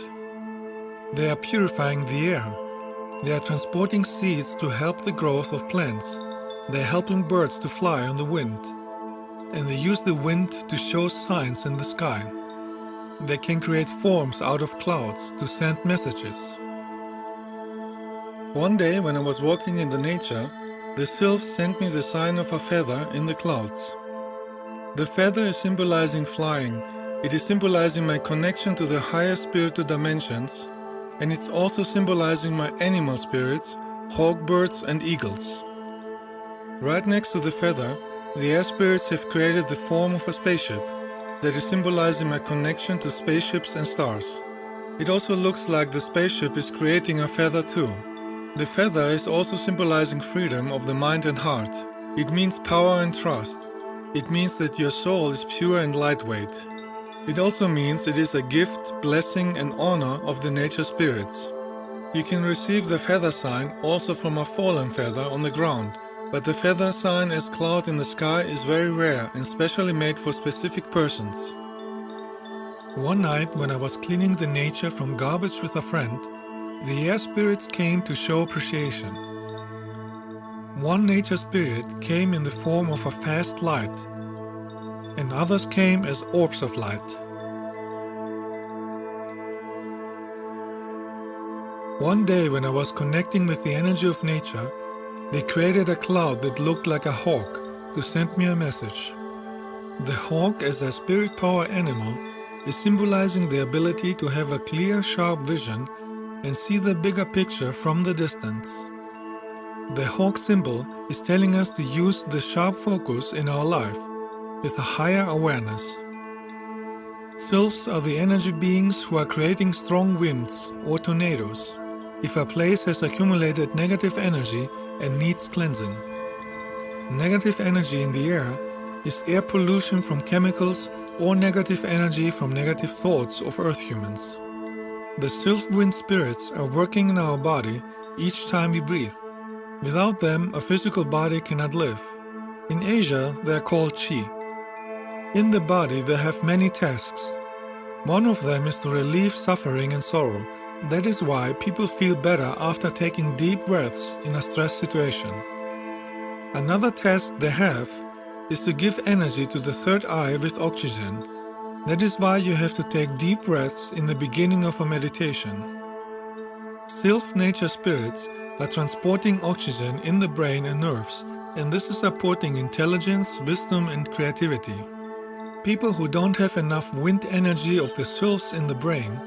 Speaker 1: They are purifying the air. They are transporting seeds to help the growth of plants. They are helping birds to fly on the wind. And they use the wind to show signs in the sky. They can create forms out of clouds to send messages. One day when I was walking in the nature, the sylph sent me the sign of a feather in the clouds. The feather is symbolizing flying. It is symbolizing my connection to the higher spiritual dimensions, and it's also symbolizing my animal spirits, hawk birds and eagles. Right next to the feather, the air spirits have created the form of a spaceship that is symbolizing my connection to spaceships and stars. It also looks like the spaceship is creating a feather too. The feather is also symbolizing freedom of the mind and heart. It means power and trust. It means that your soul is pure and lightweight. It also means it is a gift, blessing and honor of the nature spirits. You can receive the feather sign also from a fallen feather on the ground, but the feather sign as cloud in the sky is very rare and specially made for specific persons. One night when I was cleaning the nature from garbage with a friend, the air spirits came to show appreciation. One nature spirit came in the form of a fast light, and others came as orbs of light. One day when I was connecting with the energy of nature, they created a cloud that looked like a hawk to send me a message. The hawk, as a spirit power animal, is symbolizing the ability to have a clear, sharp vision and see the bigger picture from the distance. The hawk symbol is telling us to use the sharp focus in our life with a higher awareness. Sylphs are the energy beings who are creating strong winds or tornadoes if a place has accumulated negative energy and needs cleansing. Negative energy in the air is air pollution from chemicals or negative energy from negative thoughts of Earth humans. The sylph wind spirits are working in our body each time we breathe. Without them, a physical body cannot live. In Asia, they are called Qi. In the body, they have many tasks. One of them is to relieve suffering and sorrow. That is why people feel better after taking deep breaths in a stress situation. Another task they have is to give energy to the third eye with oxygen. That is why you have to take deep breaths in the beginning of a meditation. Sylph nature spirits are transporting oxygen in the brain and nerves, and this is supporting intelligence, wisdom, and creativity. People who don't have enough wind energy of the sylphs in the brain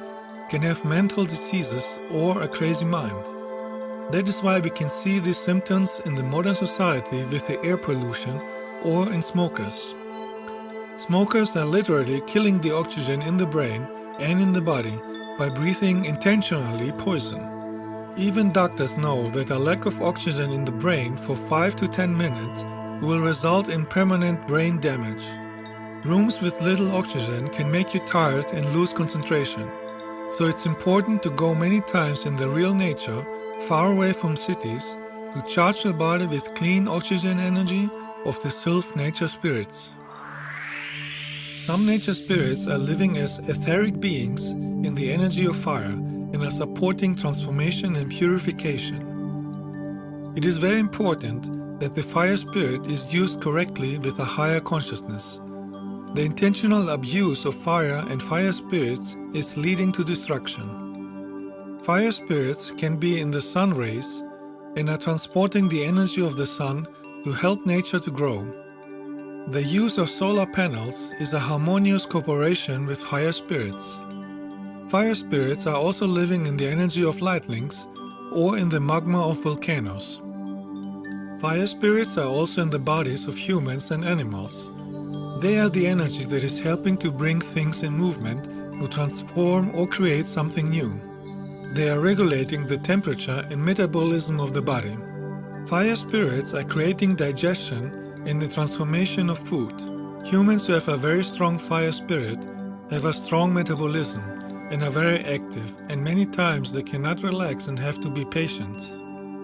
Speaker 1: can have mental diseases or a crazy mind. That is why we can see these symptoms in the modern society with the air pollution or in smokers. Smokers are literally killing the oxygen in the brain and in the body by breathing intentionally poison. Even doctors know that a lack of oxygen in the brain for 5 to 10 minutes will result in permanent brain damage. Rooms with little oxygen can make you tired and lose concentration. So it's important to go many times in the real nature, far away from cities, to charge the body with clean oxygen energy of the sylph nature spirits. Some nature spirits are living as etheric beings in the energy of fire and are supporting transformation and purification. It is very important that the fire spirit is used correctly with a higher consciousness. The intentional abuse of fire and fire spirits is leading to destruction. Fire spirits can be in the sun rays and are transporting the energy of the sun to help nature to grow. The use of solar panels is a harmonious cooperation with higher spirits. Fire spirits are also living in the energy of lightlings or in the magma of volcanoes. Fire spirits are also in the bodies of humans and animals. They are the energy that is helping to bring things in movement, to transform or create something new. They are regulating the temperature and metabolism of the body. Fire spirits are creating digestion and the transformation of food. Humans who have a very strong fire spirit have a strong metabolism and are very active, and many times they cannot relax and have to be patient.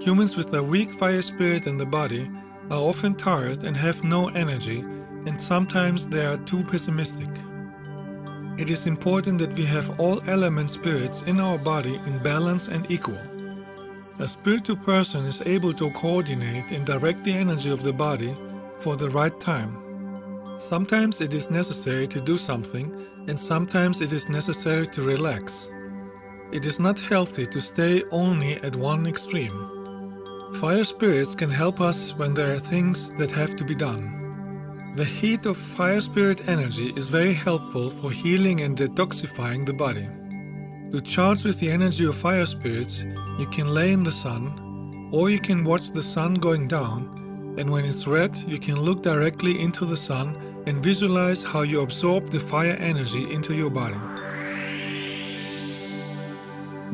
Speaker 1: Humans with a weak fire spirit in the body are often tired and have no energy, and sometimes they are too pessimistic. It is important that we have all element spirits in our body in balance and equal. A spiritual person is able to coordinate and direct the energy of the body for the right time. Sometimes it is necessary to do something, and sometimes it is necessary to relax. It is not healthy to stay only at one extreme. Fire spirits can help us when there are things that have to be done. The heat of fire spirit energy is very helpful for healing and detoxifying the body. To charge with the energy of fire spirits, you can lay in the sun, or you can watch the sun going down, and when it's red, you can look directly into the sun and visualize how you absorb the fire energy into your body.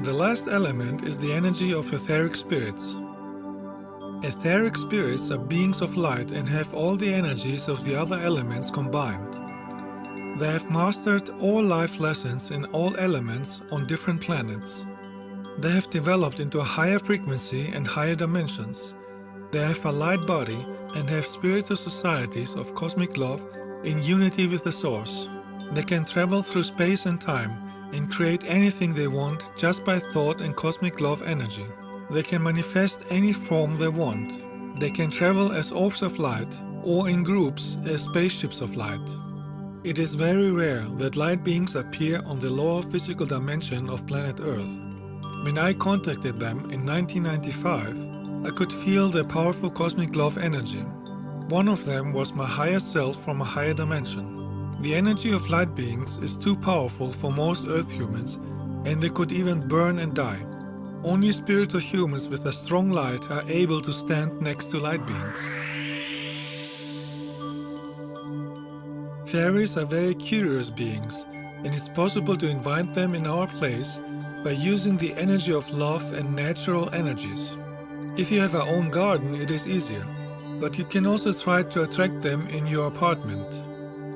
Speaker 1: The last element is the energy of etheric spirits. Etheric spirits are beings of light and have all the energies of the other elements combined. They have mastered all life lessons in all elements on different planets. They have developed into a higher frequency and higher dimensions. They have a light body and have spiritual societies of cosmic love in unity with the Source. They can travel through space and time and create anything they want just by thought and cosmic love energy. They can manifest any form they want. They can travel as orbs of light or in groups as spaceships of light. It is very rare that light beings appear on the lower physical dimension of planet Earth. When I contacted them in 1995, I could feel their powerful cosmic love energy. One of them was my higher self from a higher dimension. The energy of light beings is too powerful for most Earth humans, and they could even burn and die. Only spiritual humans with a strong light are able to stand next to light beings. Fairies are very curious beings, and it's possible to invite them in our place by using the energy of love and natural energies. If you have your own garden, it is easier, but you can also try to attract them in your apartment.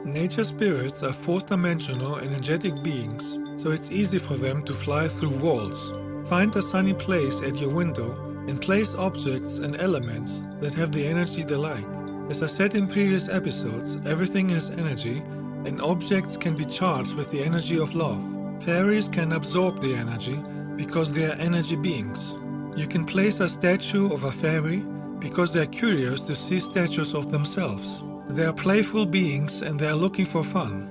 Speaker 1: Nature spirits are fourth-dimensional energetic beings, so it's easy for them to fly through walls. Find a sunny place at your window and place objects and elements that have the energy they like. As I said in previous episodes, everything has energy, and objects can be charged with the energy of love. Fairies can absorb the energy because they are energy beings. You can place a statue of a fairy because they are curious to see statues of themselves. They are playful beings and they are looking for fun.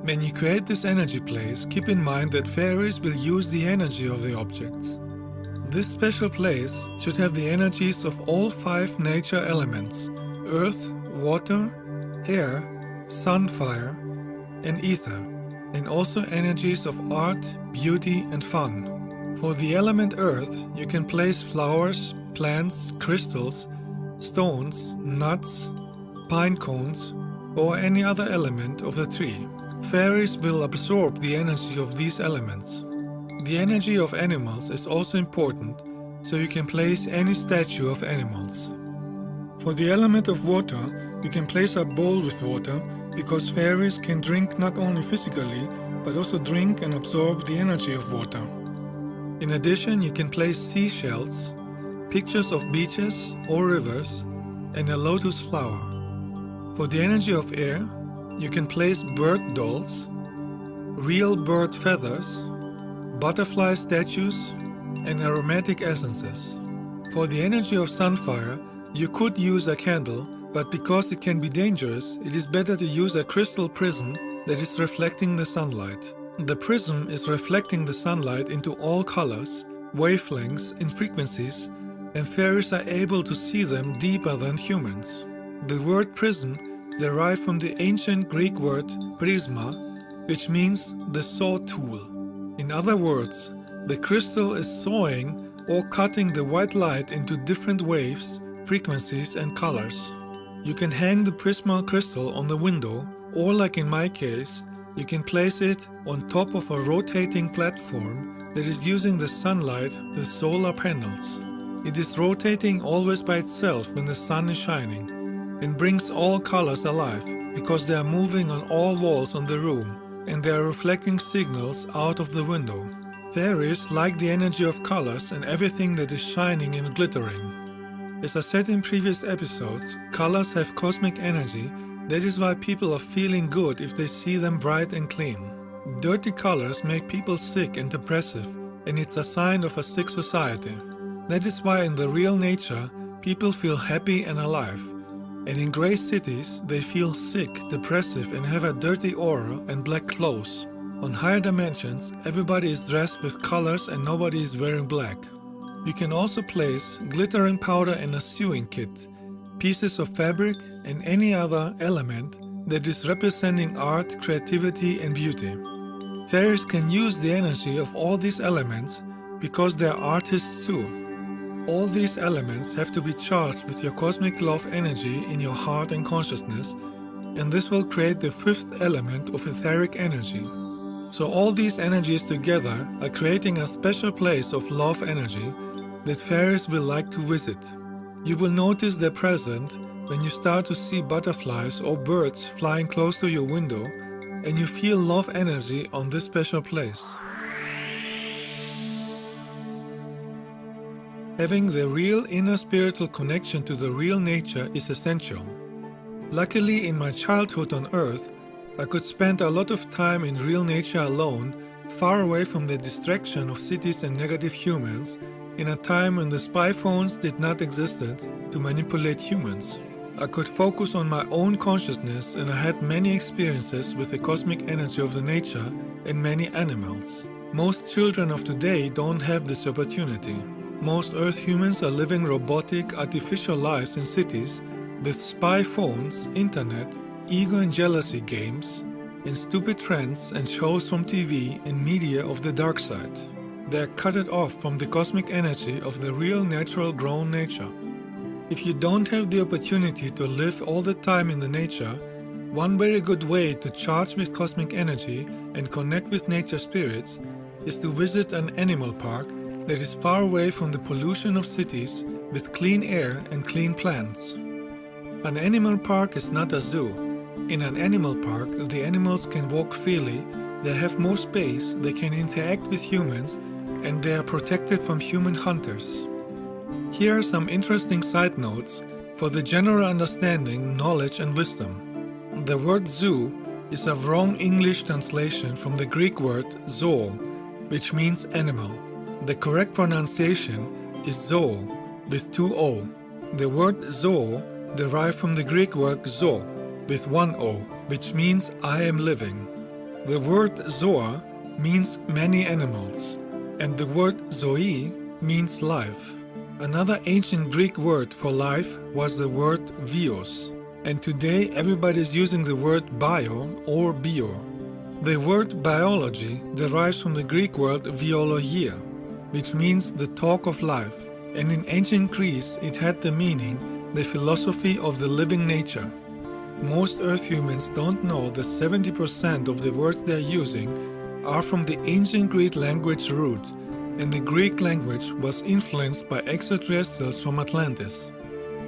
Speaker 1: When you create this energy place, keep in mind that fairies will use the energy of the objects. This special place should have the energies of all 5 nature elements: earth, water, air, sun, fire, and ether, and also energies of art, beauty, and fun. For the element earth, you can place flowers, plants, crystals, stones, nuts, pine cones, or any other element of the tree. Fairies will absorb the energy of these elements. The energy of animals is also important, so you can place any statue of animals. For the element of water, you can place a bowl with water because fairies can drink not only physically, but also drink and absorb the energy of water. In addition, you can place seashells, pictures of beaches or rivers, and a lotus flower. For the energy of air, You can place bird dolls, real bird feathers, butterfly statues, and aromatic essences. For the energy of sunfire, you could use a candle, but because it can be dangerous, it is better to use a crystal prism that is reflecting the sunlight. The prism is reflecting the sunlight into all colors, wavelengths, and frequencies, and fairies are able to see them deeper than humans. The word prism derived from the ancient Greek word prisma, which means the saw tool. In other words, the crystal is sawing or cutting the white light into different waves, frequencies, and colors. You can hang the prisma crystal on the window, or like in my case, you can place it on top of a rotating platform that is using the sunlight with solar panels. It is rotating always by itself when the sun is shining and brings all colors alive because they are moving on all walls on the room and they are reflecting signals out of the window. Fairies like the energy of colors and everything that is shining and glittering. As I said in previous episodes, colors have cosmic energy. That is why people are feeling good if they see them bright and clean. Dirty colors make people sick and depressive, and it's a sign of a sick society. That is why in the real nature, people feel happy and alive. And in grey cities, they feel sick, depressive, and have a dirty aura and black clothes. On higher dimensions, everybody is dressed with colors and nobody is wearing black. You can also place glittering powder in a sewing kit, pieces of fabric, and any other element that is representing art, creativity, and beauty. Fairies can use the energy of all these elements because they are artists too. All these elements have to be charged with your cosmic love energy in your heart and consciousness, and this will create the fifth element of etheric energy. So all these energies together are creating a special place of love energy that fairies will like to visit. You will notice their presence when you start to see butterflies or birds flying close to your window and you feel love energy on this special place. Having the real inner spiritual connection to the real nature is essential. Luckily, in my childhood on Earth, I could spend a lot of time in real nature alone, far away from the distraction of cities and negative humans, in a time when the spy phones did not exist to manipulate humans. I could focus on my own consciousness and I had many experiences with the cosmic energy of the nature and many animals. Most children of today don't have this opportunity. Most Earth humans are living robotic, artificial lives in cities with spy phones, internet, ego and jealousy games, and stupid trends and shows from TV and media of the dark side. They are cut off from the cosmic energy of the real natural grown nature. If you don't have the opportunity to live all the time in the nature, one very good way to charge with cosmic energy and connect with nature spirits is to visit an animal park that is far away from the pollution of cities with clean air and clean plants. An animal park is not a zoo. In an animal park, the animals can walk freely, they have more space, they can interact with humans, and they are protected from human hunters. Here are some interesting side notes for the general understanding, knowledge, and wisdom. The word zoo is a wrong English translation from the Greek word zoo, which means animal. The correct pronunciation is zoo with two O. The word zoo derived from the Greek word zo with one O, which means I am living. The word zoa means many animals, and the word zoe means life. Another ancient Greek word for life was the word bios, and today everybody is using the word bio or bio. The word biology derives from the Greek word biologia, which means the talk of life, and in ancient Greece it had the meaning the philosophy of the living nature. Most Earth humans don't know that 70% of the words they are using are from the ancient Greek language root, and the Greek language was influenced by extraterrestrials from Atlantis.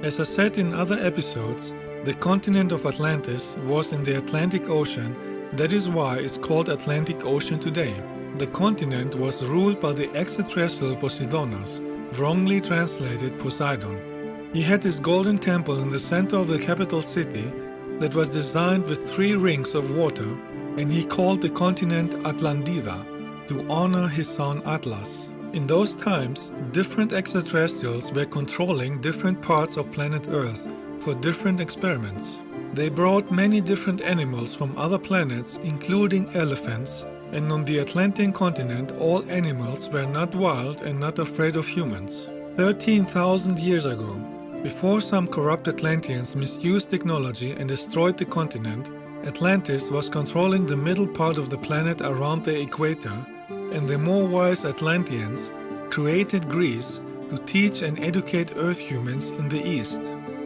Speaker 1: As I said in other episodes, the continent of Atlantis was in the Atlantic Ocean. That is why it's called Atlantic Ocean today. The continent was ruled by the extraterrestrial Poseidonos, wrongly translated Poseidon. He had his golden temple in the center of the capital city, that was designed with 3 rings of water, and he called the continent Atlantida to honor his son Atlas. In those times, different extraterrestrials were controlling different parts of planet Earth for different experiments. They brought many different animals from other planets, including elephants, and on the Atlantean continent all animals were not wild and not afraid of humans. 13,000 years ago, before some corrupt Atlanteans misused technology and destroyed the continent, Atlantis was controlling the middle part of the planet around the equator, and the more wise Atlanteans created Greece to teach and educate Earth humans in the East.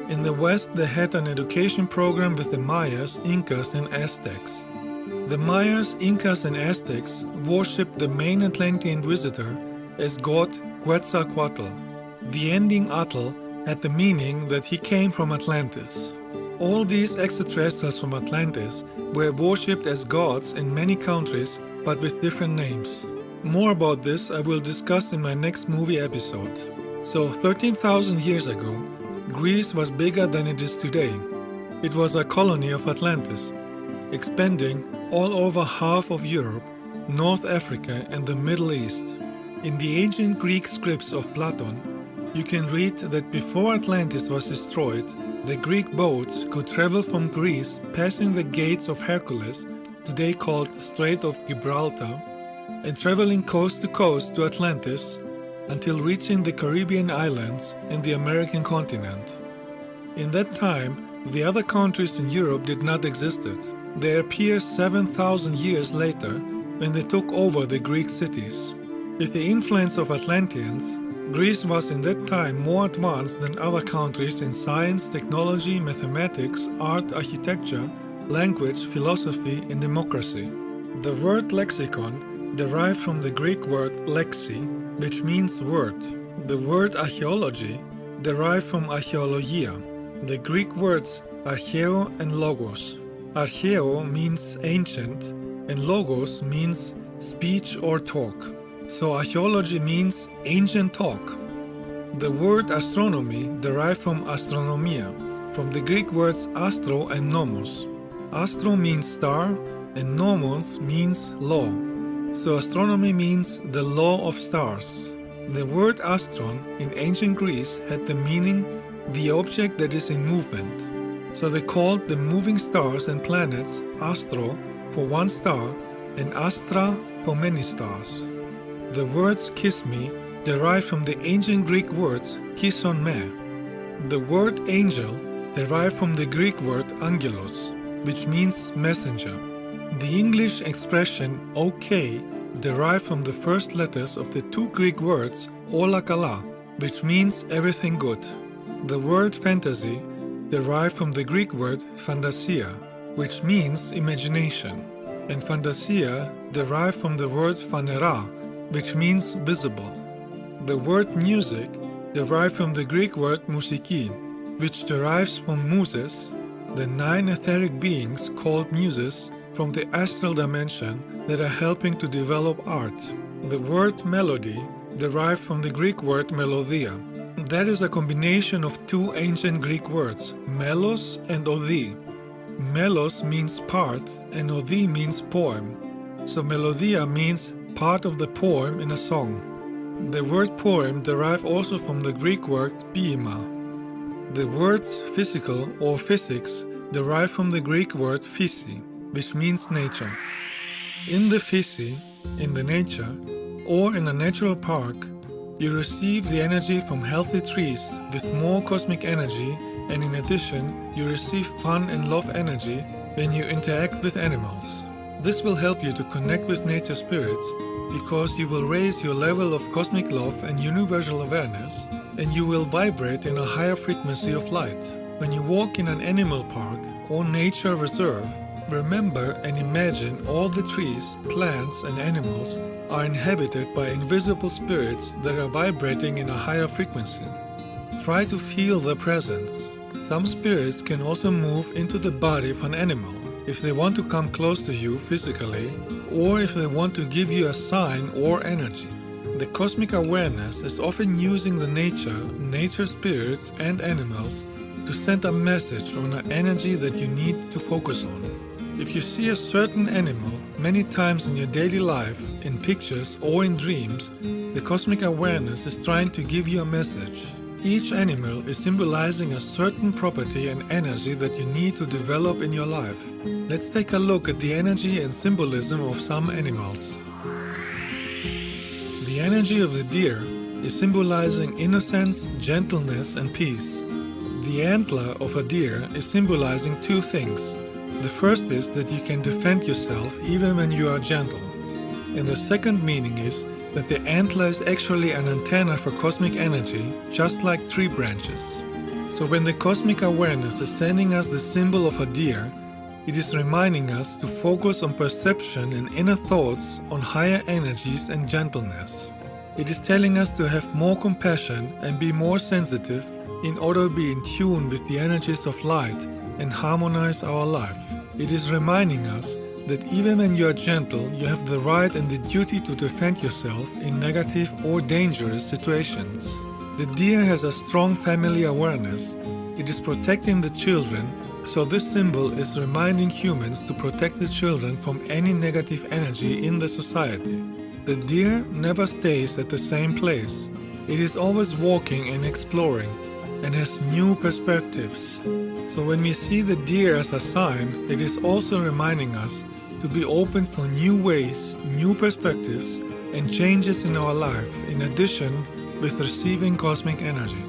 Speaker 1: In the West, they had an education program with the Mayas, Incas, and Aztecs. The Mayas, Incas, and Aztecs worshipped the main Atlantean visitor as god Quetzalcoatl. The ending Atl had the meaning that he came from Atlantis. All these extraterrestrials from Atlantis were worshipped as gods in many countries, but with different names. More about this I will discuss in my next movie episode. So 13,000 years ago, Greece was bigger than it is today. It was a colony of Atlantis, expanding all over half of Europe, North Africa, and the Middle East. In the ancient Greek scripts of Platon, you can read that before Atlantis was destroyed, the Greek boats could travel from Greece passing the gates of Hercules, today called Strait of Gibraltar, and traveling coast to coast to Atlantis until reaching the Caribbean islands and the American continent. In that time, the other countries in Europe did not exist. They appeared 7,000 years later when they took over the Greek cities. With the influence of Atlanteans, Greece was in that time more advanced than other countries in science, technology, mathematics, art, architecture, language, philosophy, and democracy. The word lexicon derived from the Greek word lexi, which means word. The word archaeology derived from archaeologia. The Greek words archeo and logos. Archeo means ancient, and logos means speech or talk. So archaeology means ancient talk. The word astronomy derived from astronomia, from the Greek words astro and nomos. Astro means star, and nomos means law. So astronomy means the law of stars. The word astron in ancient Greece had the meaning the object that is in movement. So they called the moving stars and planets astro for one star and astra for many stars. The words kiss me derived from the ancient Greek words kison me. The word angel derived from the Greek word angelos, which means messenger. The English expression okay derived from the first letters of the 2 Greek words ola kala, which means everything good. The word fantasy derived from the Greek word fantasia, which means imagination, and fantasia derived from the word phanera, which means visible. The word music derived from the Greek word musiki, which derives from muses, the 9 etheric beings called muses from the astral dimension that are helping to develop art. The word melody derived from the Greek word melodia. That is a combination of 2 ancient Greek words, melos and odi. Melos means part and odi means poem. So melodia means part of the poem in a song. The word poem derived also from the Greek word poema. The words physical or physics derive from the Greek word physi, which means nature. In the physi, in the nature, or in a natural park, you receive the energy from healthy trees with more cosmic energy, and in addition, you receive fun and love energy when you interact with animals. This will help you to connect with nature spirits because you will raise your level of cosmic love and universal awareness, and you will vibrate in a higher frequency of light. When you walk in an animal park or nature reserve, remember and imagine all the trees, plants, and animals are inhabited by invisible spirits that are vibrating in a higher frequency. Try to feel their presence. Some spirits can also move into the body of an animal if they want to come close to you physically, or if they want to give you a sign or energy. The cosmic awareness is often using the nature spirits, and animals to send a message or an energy that you need to focus on. If you see a certain animal many times in your daily life, in pictures or in dreams, the cosmic awareness is trying to give you a message. Each animal is symbolizing a certain property and energy that you need to develop in your life. Let's take a look at the energy and symbolism of some animals. The energy of the deer is symbolizing innocence, gentleness, and peace. The antler of a deer is symbolizing two things. The first is that you can defend yourself even when you are gentle. And the second meaning is that the antler is actually an antenna for cosmic energy, just like tree branches. So when the cosmic awareness is sending us the symbol of a deer, it is reminding us to focus on perception and inner thoughts, on higher energies and gentleness. It is telling us to have more compassion and be more sensitive in order to be in tune with the energies of light and harmonize our life. It is reminding us that even when you are gentle, you have the right and the duty to defend yourself in negative or dangerous situations. The deer has a strong family awareness. It is protecting the children, so this symbol is reminding humans to protect the children from any negative energy in the society. The deer never stays at the same place. It is always walking and exploring and has new perspectives. So when we see the deer as a sign, it is also reminding us to be open for new ways, new perspectives, and changes in our life, in addition with receiving cosmic energy.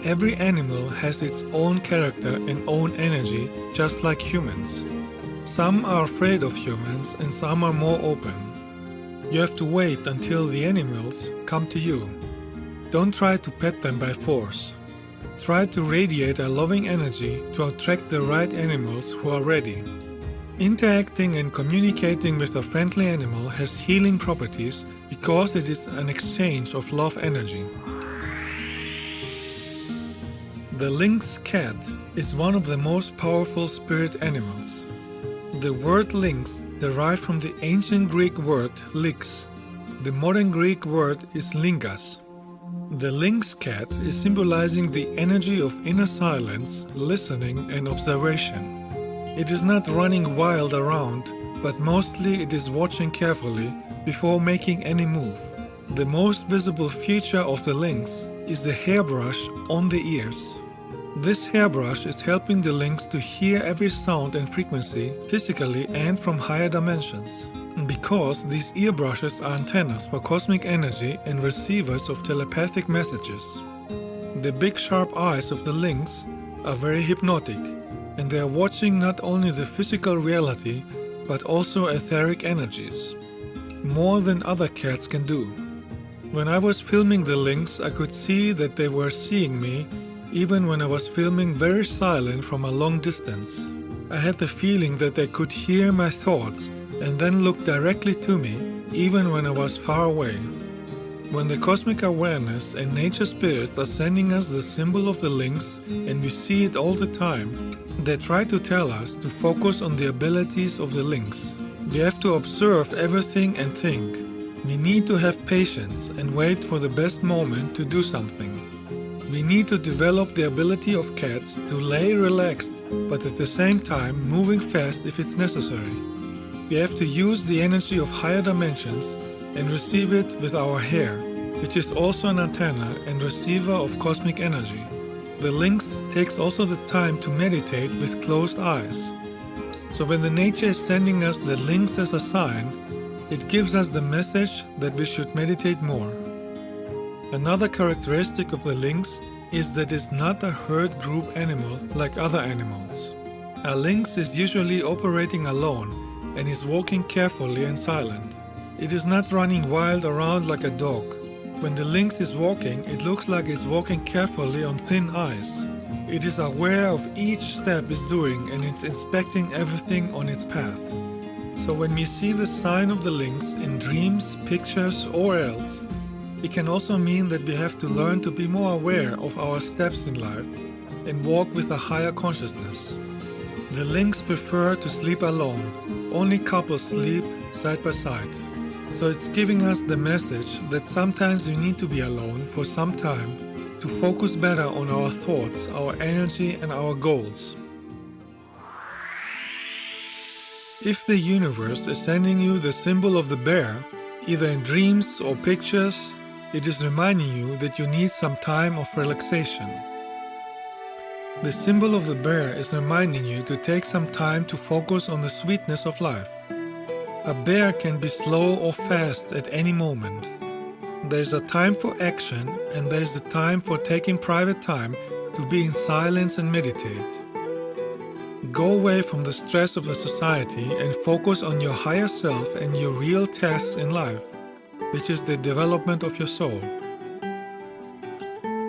Speaker 1: Every animal has its own character and own energy, just like humans. Some are afraid of humans and some are more open. You have to wait until the animals come to you. Don't try to pet them by force. Try to radiate a loving energy to attract the right animals who are ready. Interacting and communicating with a friendly animal has healing properties because it is an exchange of love energy. The lynx cat is one of the most powerful spirit animals. The word lynx derived from the ancient Greek word lix. The modern Greek word is lingas. The lynx cat is symbolizing the energy of inner silence, listening, and observation. It is not running wild around, but mostly it is watching carefully before making any move. The most visible feature of the lynx is the hairbrush on the ears. This hairbrush is helping the lynx to hear every sound and frequency physically and from higher dimensions. Because these ear brushes are antennas for cosmic energy and receivers of telepathic messages. The big sharp eyes of the lynx are very hypnotic, and they are watching not only the physical reality but also etheric energies, more than other cats can do. When I was filming the lynx, I could see that they were seeing me even when I was filming very silent from a long distance. I had the feeling that they could hear my thoughts and then look directly to me even when I was far away. When the cosmic awareness and nature spirits are sending us the symbol of the lynx and we see it all the time, they try to tell us to focus on the abilities of the lynx. We have to observe everything and think. We need to have patience and wait for the best moment to do something. We need to develop the ability of cats to lay relaxed, but at the same time moving fast if it's necessary. We have to use the energy of higher dimensions and receive it with our hair, which is also an antenna and receiver of cosmic energy. The lynx takes also the time to meditate with closed eyes. So when the nature is sending us the lynx as a sign, it gives us the message that we should meditate more. Another characteristic of the lynx is that it's not a herd group animal like other animals. A lynx is usually operating alone and is walking carefully and silent. It is not running wild around like a dog. When the lynx is walking, it looks like it's walking carefully on thin ice. It is aware of each step it's doing and it's inspecting everything on its path. So when we see the sign of the lynx in dreams, pictures, or else, it can also mean that we have to learn to be more aware of our steps in life and walk with a higher consciousness. The lynx prefer to sleep alone. Only couples sleep side by side. So it's giving us the message that sometimes you need to be alone for some time to focus better on our thoughts, our energy, and our goals. If the universe is sending you the symbol of the bear, either in dreams or pictures, it is reminding you that you need some time of relaxation. The symbol of the bear is reminding you to take some time to focus on the sweetness of life. A bear can be slow or fast at any moment. There is a time for action, and there is a time for taking private time to be in silence and meditate. Go away from the stress of the society and focus on your higher self and your real tasks in life, which is the development of your soul.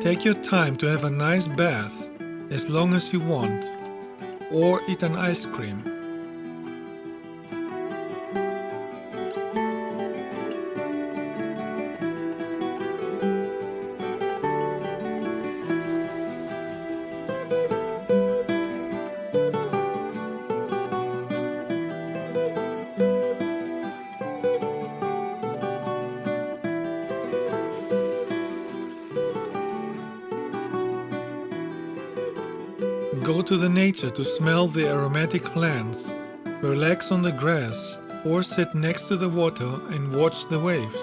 Speaker 1: Take your time to have a nice bath, as long as you want, or eat an ice cream. Go to the nature to smell the aromatic plants, relax on the grass, or sit next to the water and watch the waves.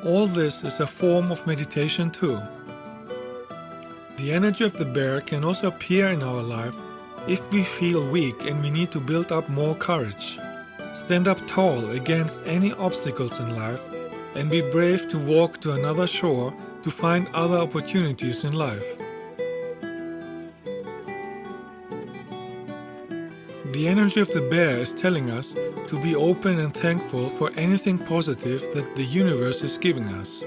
Speaker 1: All this is a form of meditation too. The energy of the bear can also appear in our life if we feel weak and we need to build up more courage. Stand up tall against any obstacles in life and be brave to walk to another shore to find other opportunities in life. The energy of the bear is telling us to be open and thankful for anything positive that the universe is giving us.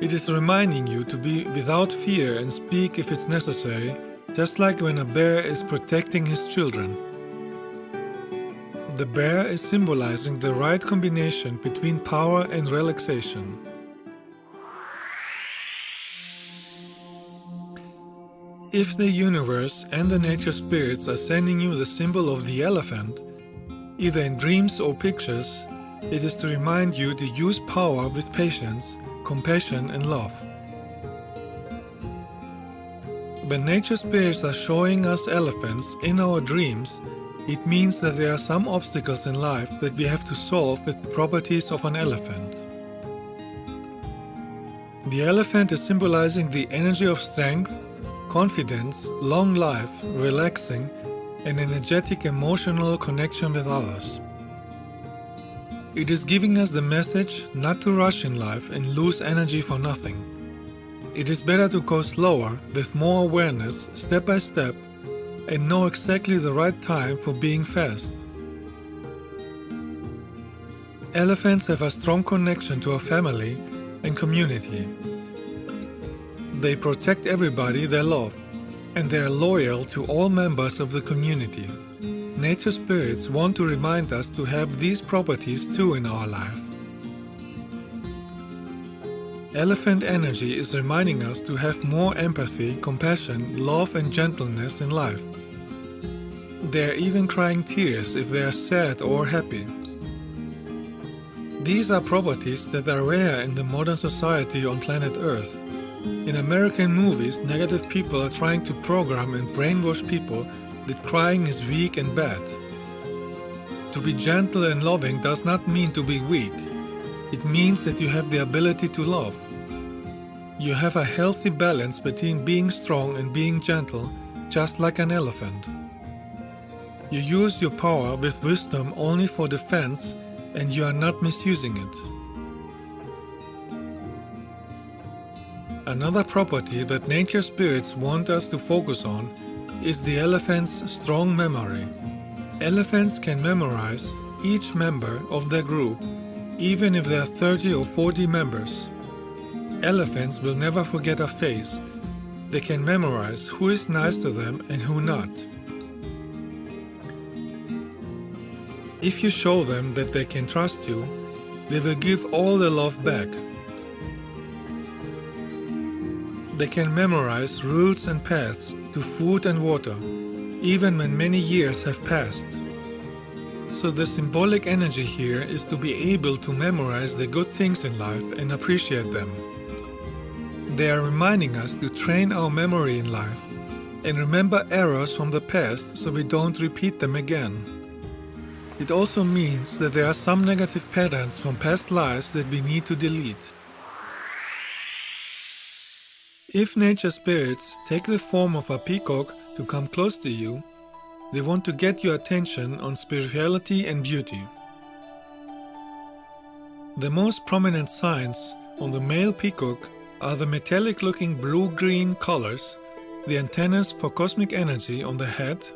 Speaker 1: It is reminding you to be without fear and speak if it's necessary, just like when a bear is protecting his children. The bear is symbolizing the right combination between power and relaxation. If the universe and the nature spirits are sending you the symbol of the elephant, either in dreams or pictures, it is to remind you to use power with patience, compassion, and love. When nature spirits are showing us elephants in our dreams, it means that there are some obstacles in life that we have to solve with the properties of an elephant. The elephant is symbolizing the energy of strength, confidence, long life, relaxing, and energetic emotional connection with others. It is giving us the message not to rush in life and lose energy for nothing. It is better to go slower, with more awareness, step by step, and know exactly the right time for being fast. Elephants have a strong connection to a family and community. They protect everybody they love, and they are loyal to all members of the community. Nature spirits want to remind us to have these properties too in our life. Elephant energy is reminding us to have more empathy, compassion, love, and gentleness in life. They are even crying tears if they are sad or happy. These are properties that are rare in the modern society on planet Earth. In American movies, negative people are trying to program and brainwash people that crying is weak and bad. To be gentle and loving does not mean to be weak. It means that you have the ability to love. You have a healthy balance between being strong and being gentle, just like an elephant. You use your power with wisdom only for defense, and you are not misusing it. Another property that nature spirits want us to focus on is the elephant's strong memory. Elephants can memorize each member of their group, even if there are 30 or 40 members. Elephants will never forget a face. They can memorize who is nice to them and who not. If you show them that they can trust you, they will give all the love back. They can memorize routes and paths to food and water, even when many years have passed. So the symbolic energy here is to be able to memorize the good things in life and appreciate them. They are reminding us to train our memory in life and remember errors from the past so we don't repeat them again. It also means that there are some negative patterns from past lives that we need to delete. If nature spirits take the form of a peacock to come close to you, they want to get your attention on spirituality and beauty. The most prominent signs on the male peacock are the metallic-looking blue-green colors, the antennas for cosmic energy on the head,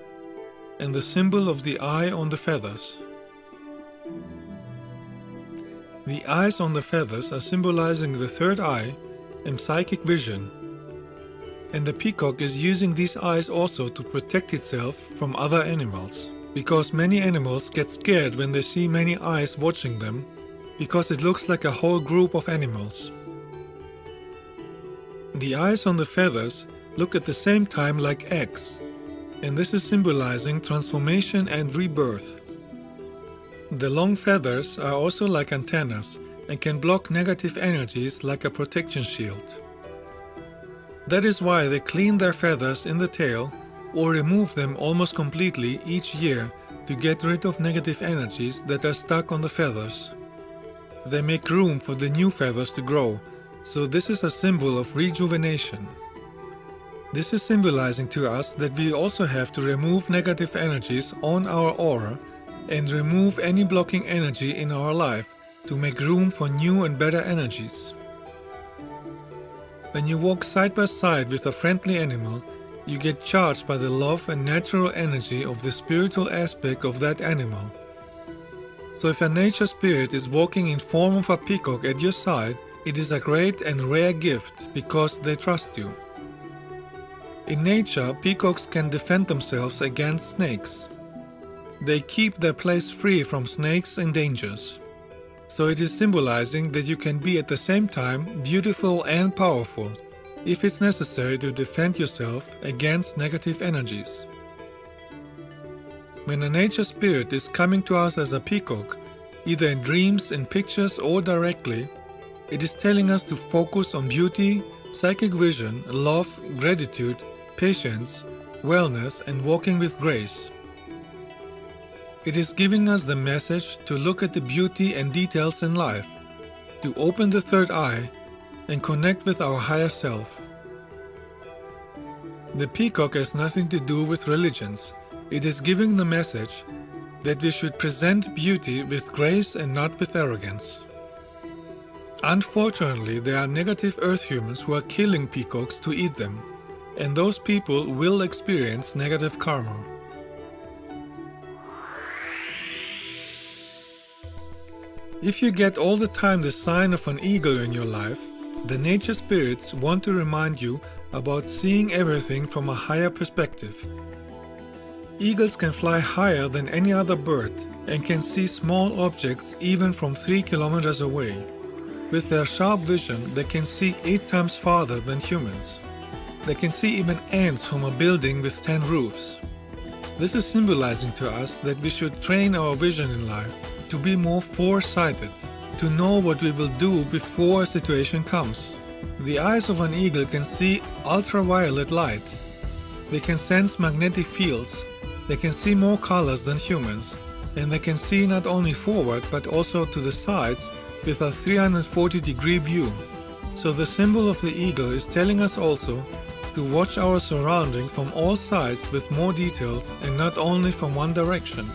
Speaker 1: and the symbol of the eye on the feathers. The eyes on the feathers are symbolizing the third eye and psychic vision, and the peacock is using these eyes also to protect itself from other animals, because many animals get scared when they see many eyes watching them, because it looks like a whole group of animals. The eyes on the feathers look at the same time like eggs, and this is symbolizing transformation and rebirth. The long feathers are also like antennas and can block negative energies like a protection shield. That is why they clean their feathers in the tail or remove them almost completely each year to get rid of negative energies that are stuck on the feathers. They make room for the new feathers to grow, so this is a symbol of rejuvenation. This is symbolizing to us that we also have to remove negative energies on our aura and remove any blocking energy in our life to make room for new and better energies. When you walk side by side with a friendly animal, you get charged by the love and natural energy of the spiritual aspect of that animal. So if a nature spirit is walking in form of a peacock at your side, it is a great and rare gift because they trust you. In nature, peacocks can defend themselves against snakes. They keep their place free from snakes and dangers. So it is symbolizing that you can be at the same time beautiful and powerful, if it's necessary to defend yourself against negative energies. When a nature spirit is coming to us as a peacock, either in dreams, in pictures, or directly, it is telling us to focus on beauty, psychic vision, love, gratitude, patience, wellness, and walking with grace. It is giving us the message to look at the beauty and details in life, to open the third eye, and connect with our higher self. The peacock has nothing to do with religions. It is giving the message that we should present beauty with grace and not with arrogance. Unfortunately, there are negative earth humans who are killing peacocks to eat them, and those people will experience negative karma. If you get all the time the sign of an eagle in your life, the nature spirits want to remind you about seeing everything from a higher perspective. Eagles can fly higher than any other bird and can see small objects even from 3 kilometers away. With their sharp vision, they can see 8 times farther than humans. They can see even ants from a building with 10 roofs. This is symbolizing to us that we should train our vision in life to be more foresighted, to know what we will do before a situation comes. The eyes of an eagle can see ultraviolet light. They can sense magnetic fields. They can see more colors than humans. And they can see not only forward but also to the sides with a 340-degree view. So the symbol of the eagle is telling us also to watch our surrounding from all sides with more details and not only from one direction.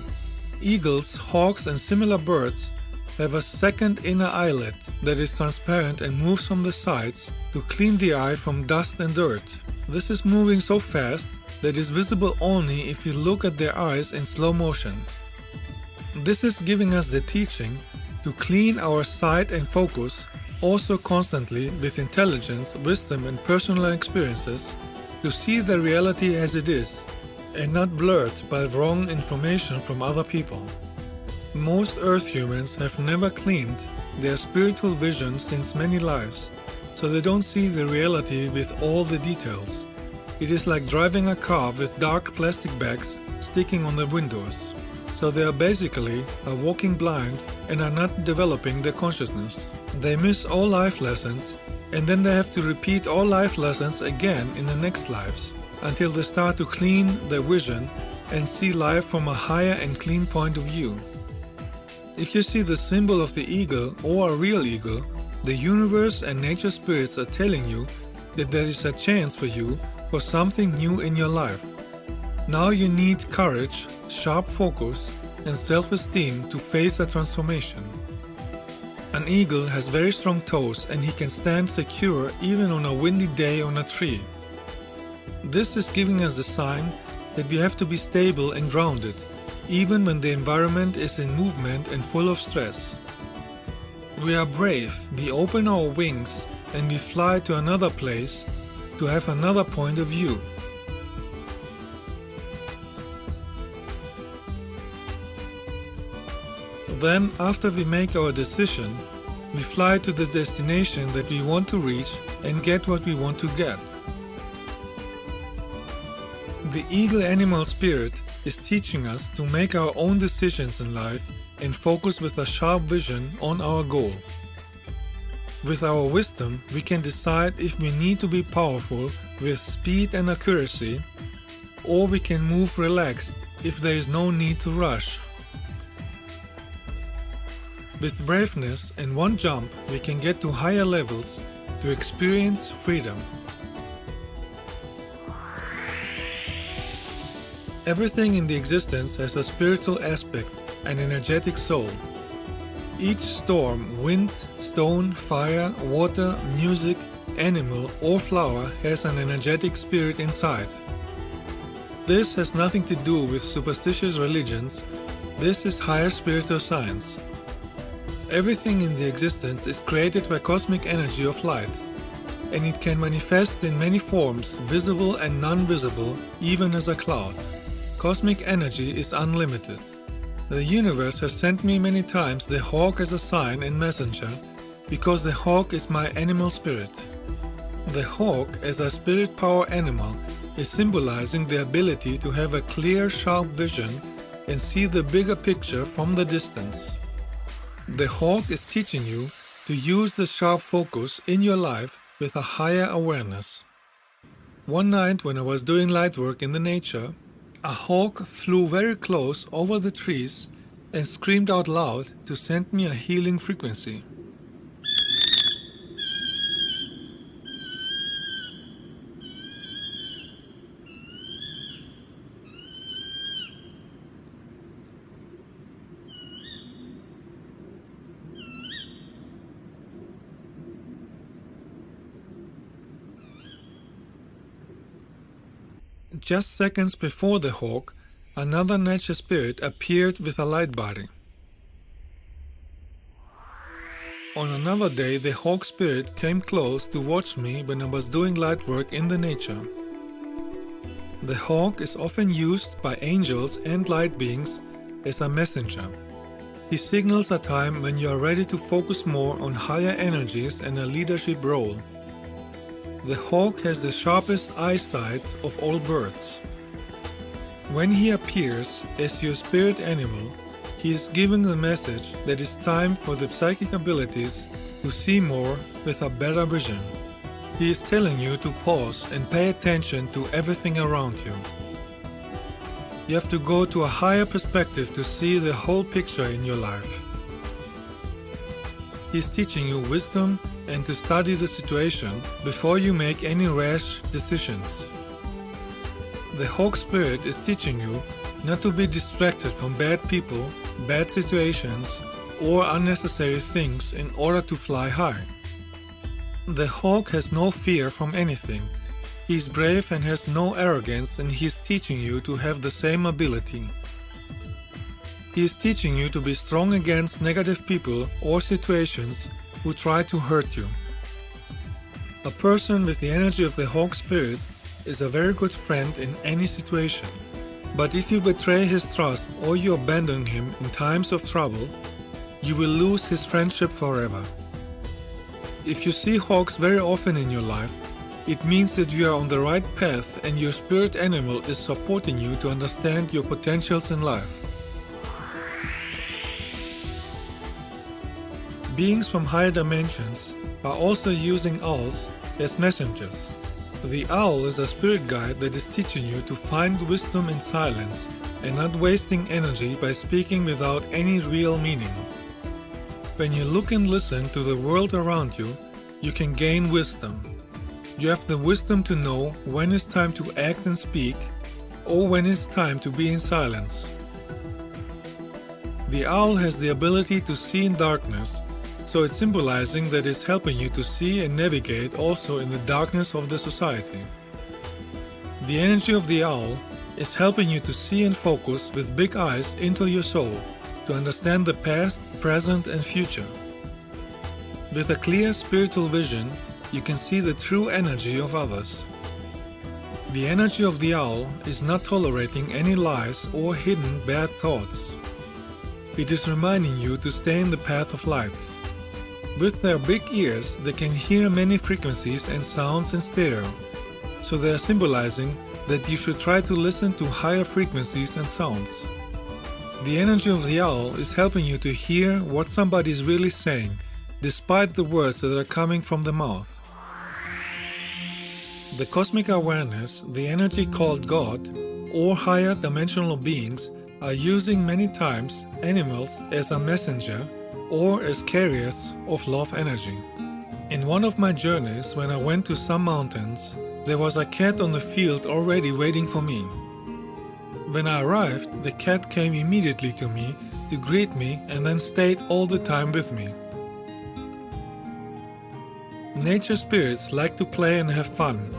Speaker 1: Eagles, hawks and similar birds have a second inner eyelid that is transparent and moves from the sides to clean the eye from dust and dirt. This is moving so fast that is visible only if you look at their eyes in slow motion. This is giving us the teaching to clean our sight and focus also constantly with intelligence, wisdom and personal experiences to see the reality as it is and not blurred by wrong information from other people. Most earth humans have never cleaned their spiritual vision since many lives, so they don't see the reality with all the details. It is like driving a car with dark plastic bags sticking on the windows. so they are basically walking blind and are not developing their consciousness. They miss all life lessons, and then they have to repeat all life lessons again in the next lives, until they start to clean their vision and see life from a higher and clean point of view. If you see the symbol of the eagle or a real eagle, the universe and nature spirits are telling you that there is a chance for you for something new in your life. Now you need courage, sharp focus, and self-esteem to face a transformation. An eagle has very strong toes and he can stand secure even on a windy day on a tree. This is giving us the sign that we have to be stable and grounded, even when the environment is in movement and full of stress. We are brave, we open our wings, and we fly to another place to have another point of view. Then, after we make our decision, we fly to the destination that we want to reach and get what we want to get. The eagle animal spirit is teaching us to make our own decisions in life and focus with a sharp vision on our goal. With our wisdom, we can decide if we need to be powerful with speed and accuracy, or we can move relaxed if there is no need to rush. With braveness and one jump, we can get to higher levels to experience freedom. Everything in the existence has a spiritual aspect, an energetic soul. Each storm, wind, stone, fire, water, music, animal, or flower has an energetic spirit inside. This has nothing to do with superstitious religions. This is higher spiritual science. Everything in the existence is created by cosmic energy of light, and it can manifest in many forms, visible and non-visible, even as a cloud. Cosmic energy is unlimited. The universe has sent me many times the hawk as a sign and messenger, because the hawk is my animal spirit. The hawk as a spirit power animal is symbolizing the ability to have a clear, sharp vision and see the bigger picture from the distance. The hawk is teaching you to use the sharp focus in your life with a higher awareness. One night when I was doing light work in the nature, a hawk flew very close over the trees and screamed out loud to send me a healing frequency. Just seconds before the hawk, another nature spirit appeared with a light body. On another day, the hawk spirit came close to watch me when I was doing light work in the nature. The hawk is often used by angels and light beings as a messenger. He signals a time when you are ready to focus more on higher energies and a leadership role. The hawk has the sharpest eyesight of all birds. When he appears as your spirit animal, he is giving the message that it's time for the psychic abilities to see more with a better vision. He is telling you to pause and pay attention to everything around you. You have to go to a higher perspective to see the whole picture in your life. He is teaching you wisdom and to study the situation before you make any rash decisions. The hawk spirit is teaching you not to be distracted from bad people, bad situations, or unnecessary things in order to fly high. The hawk has no fear from anything. He is brave and has no arrogance, and he is teaching you to have the same ability. He is teaching you to be strong against negative people or situations who try to hurt you. A person with the energy of the hawk spirit is a very good friend in any situation. But if you betray his trust or you abandon him in times of trouble, you will lose his friendship forever. If you see hawks very often in your life, it means that you are on the right path and your spirit animal is supporting you to understand your potentials in life. Beings from higher dimensions are also using owls as messengers. The owl is a spirit guide that is teaching you to find wisdom in silence and not wasting energy by speaking without any real meaning. When you look and listen to the world around you, you can gain wisdom. You have the wisdom to know when it's time to act and speak, or when it's time to be in silence. The owl has the ability to see in darkness, so it's symbolizing that it's helping you to see and navigate also in the darkness of the society. The energy of the owl is helping you to see and focus with big eyes into your soul, to understand the past, present, and future. With a clear spiritual vision, you can see the true energy of others. The energy of the owl is not tolerating any lies or hidden bad thoughts. It is reminding you to stay in the path of light. With their big ears, they can hear many frequencies and sounds in stereo, so they are symbolizing that you should try to listen to higher frequencies and sounds. The energy of the owl is helping you to hear what somebody is really saying, despite the words that are coming from the mouth. The cosmic awareness, the energy called God, or higher dimensional beings, are using many times animals as a messenger or as carriers of love energy. In one of my journeys, when I went to some mountains, there was a cat on the field already waiting for me. When I arrived, the cat came immediately to me to greet me and then stayed all the time with me. Nature spirits like to play and have fun.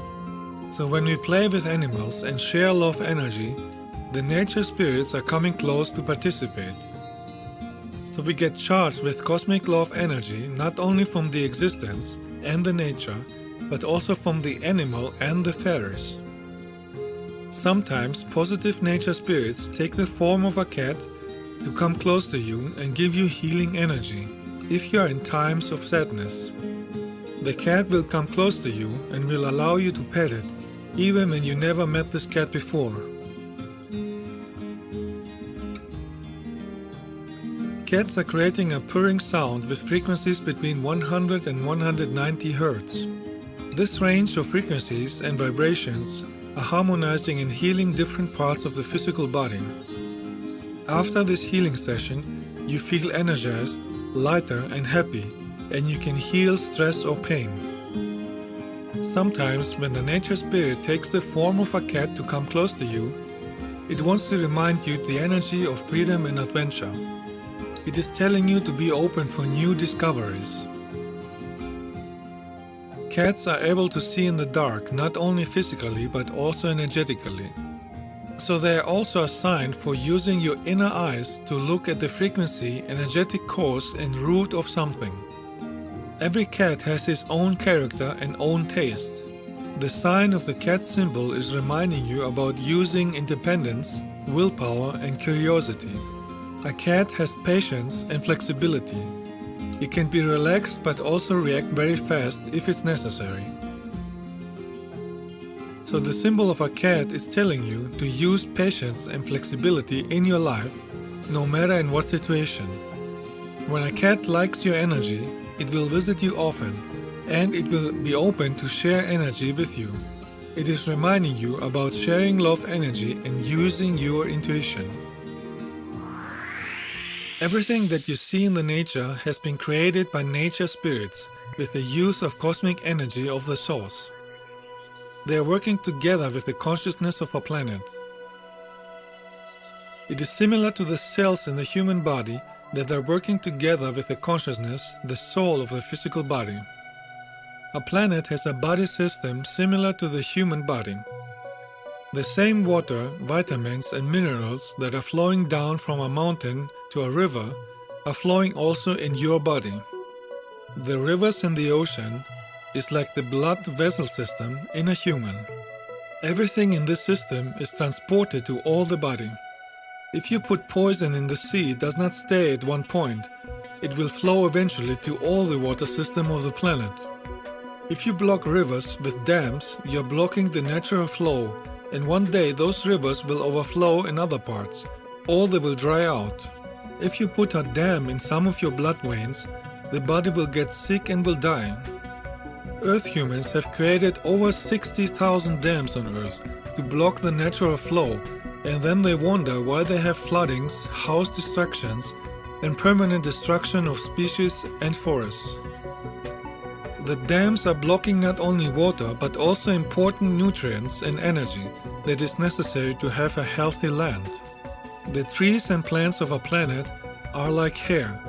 Speaker 1: So when we play with animals and share love energy, the nature spirits are coming close to participate. So we get charged with cosmic love energy not only from the existence and the nature, but also from the animal and the fairies. Sometimes positive nature spirits take the form of a cat to come close to you and give you healing energy if you are in times of sadness. The cat will come close to you and will allow you to pet it, even when you never met this cat before. Cats are creating a purring sound with frequencies between 100 and 190 Hz. This range of frequencies and vibrations are harmonizing and healing different parts of the physical body. After this healing session, you feel energized, lighter and happy, and you can heal stress or pain. Sometimes when the nature spirit takes the form of a cat to come close to you, it wants to remind you the energy of freedom and adventure. It is telling you to be open for new discoveries. Cats are able to see in the dark not only physically but also energetically. So they are also a sign for using your inner eyes to look at the frequency, energetic cause and root of something. Every cat has his own character and own taste. The sign of the cat symbol is reminding you about using independence, willpower and curiosity. A cat has patience and flexibility. It can be relaxed but also react very fast if it's necessary. So the symbol of a cat is telling you to use patience and flexibility in your life, no matter in what situation. When a cat likes your energy, it will visit you often, and it will be open to share energy with you. It is reminding you about sharing love energy and using your intuition. Everything that you see in the nature has been created by nature spirits with the use of cosmic energy of the source. They are working together with the consciousness of a planet. It is similar to the cells in the human body that are working together with the consciousness, the soul of the physical body. A planet has a body system similar to the human body. The same water, vitamins and minerals that are flowing down from a mountain to a river are flowing also in your body. The rivers in the ocean is like the blood vessel system in a human. Everything in this system is transported to all the body. If you put poison in the sea, it does not stay at one point. It will flow eventually to all the water system of the planet. If you block rivers with dams, you are blocking the natural flow, and one day those rivers will overflow in other parts, or they will dry out. If you put a dam in some of your blood veins, the body will get sick and will die. Earth humans have created over 60,000 dams on Earth to block the natural flow, and then they wonder why they have floodings, house destructions, and permanent destruction of species and forests. The dams are blocking not only water but also important nutrients and energy that is necessary to have a healthy land. The trees and plants of our planet are like hair.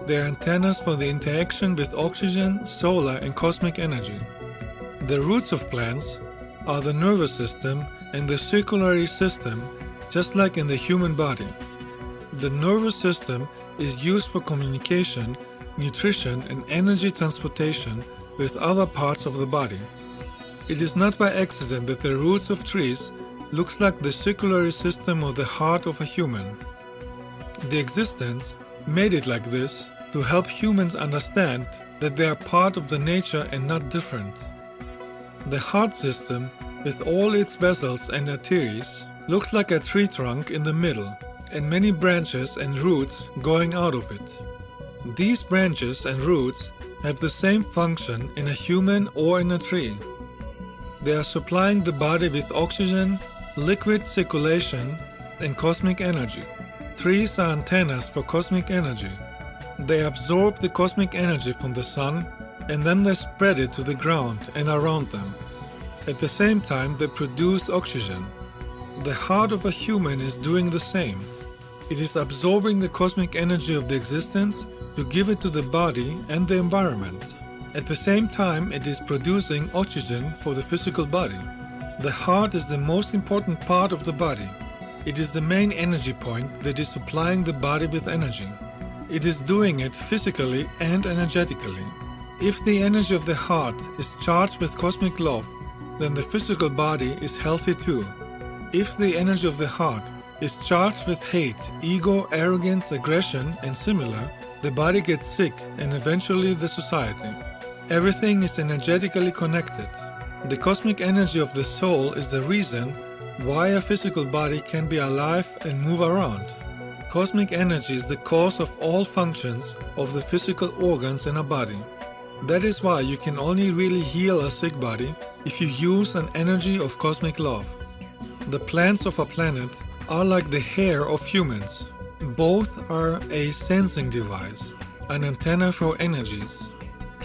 Speaker 1: They are antennas for the interaction with oxygen, solar, and cosmic energy. The roots of plants are the nervous system and the circulatory system, just like in the human body. The nervous system is used for communication, nutrition, and energy transportation with other parts of the body. It is not by accident that the roots of trees looks like the circulatory system of the heart of a human. The existence made it like this to help humans understand that they are part of the nature and not different. The heart system, with all its vessels and arteries, looks like a tree trunk in the middle and many branches and roots going out of it. These branches and roots have the same function in a human or in a tree. They are supplying the body with oxygen, liquid circulation, and cosmic energy. Trees are antennas for cosmic energy. They absorb the cosmic energy from the sun and then they spread it to the ground and around them. At the same time, they produce oxygen. The heart of a human is doing the same. It is absorbing the cosmic energy of the existence to give it to the body and the environment. At the same time, it is producing oxygen for the physical body. The heart is the most important part of the body. It is the main energy point that is supplying the body with energy. It is doing it physically and energetically. If the energy of the heart is charged with cosmic love, then the physical body is healthy too. If the energy of the heart is charged with hate, ego, arrogance, aggression, and similar, the body gets sick and eventually the society. Everything is energetically connected. The cosmic energy of the soul is the reason why a physical body can be alive and move around. Cosmic energy is the cause of all functions of the physical organs in a body. That is why you can only really heal a sick body if you use an energy of cosmic love. The plants of a planet are like the hair of humans. Both are a sensing device, an antenna for energies.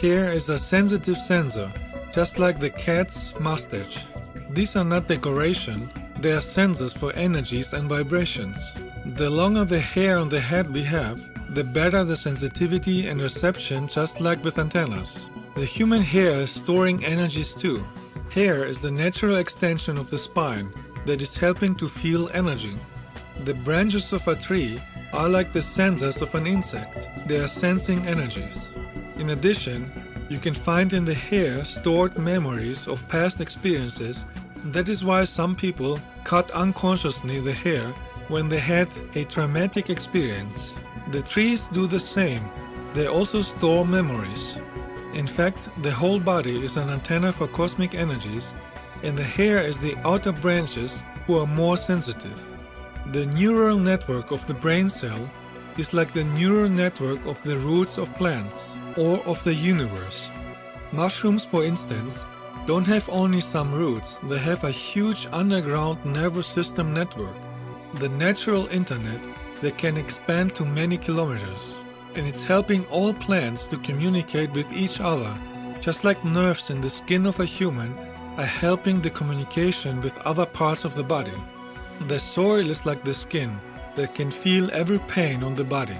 Speaker 1: Hair is a sensitive sensor, just like the cat's mustache. These are not decoration, they are sensors for energies and vibrations. The longer the hair on the head we have, the better the sensitivity and reception, just like with antennas. The human hair is storing energies too. Hair is the natural extension of the spine that is helping to feel energy. The branches of a tree are like the sensors of an insect. They are sensing energies. In addition, you can find in the hair stored memories of past experiences. That is why some people cut unconsciously the hair when they had a traumatic experience. The trees do the same. They also store memories. In fact, the whole body is an antenna for cosmic energies, and the hair is the outer branches who are more sensitive. The neural network of the brain cell is like the neural network of the roots of plants or of the universe. Mushrooms, for instance, don't have only some roots, they have a huge underground nervous system network, the natural internet that can expand to many kilometers. And it's helping all plants to communicate with each other, just like nerves in the skin of a human are helping the communication with other parts of the body. The soil is like the skin that can feel every pain on the body.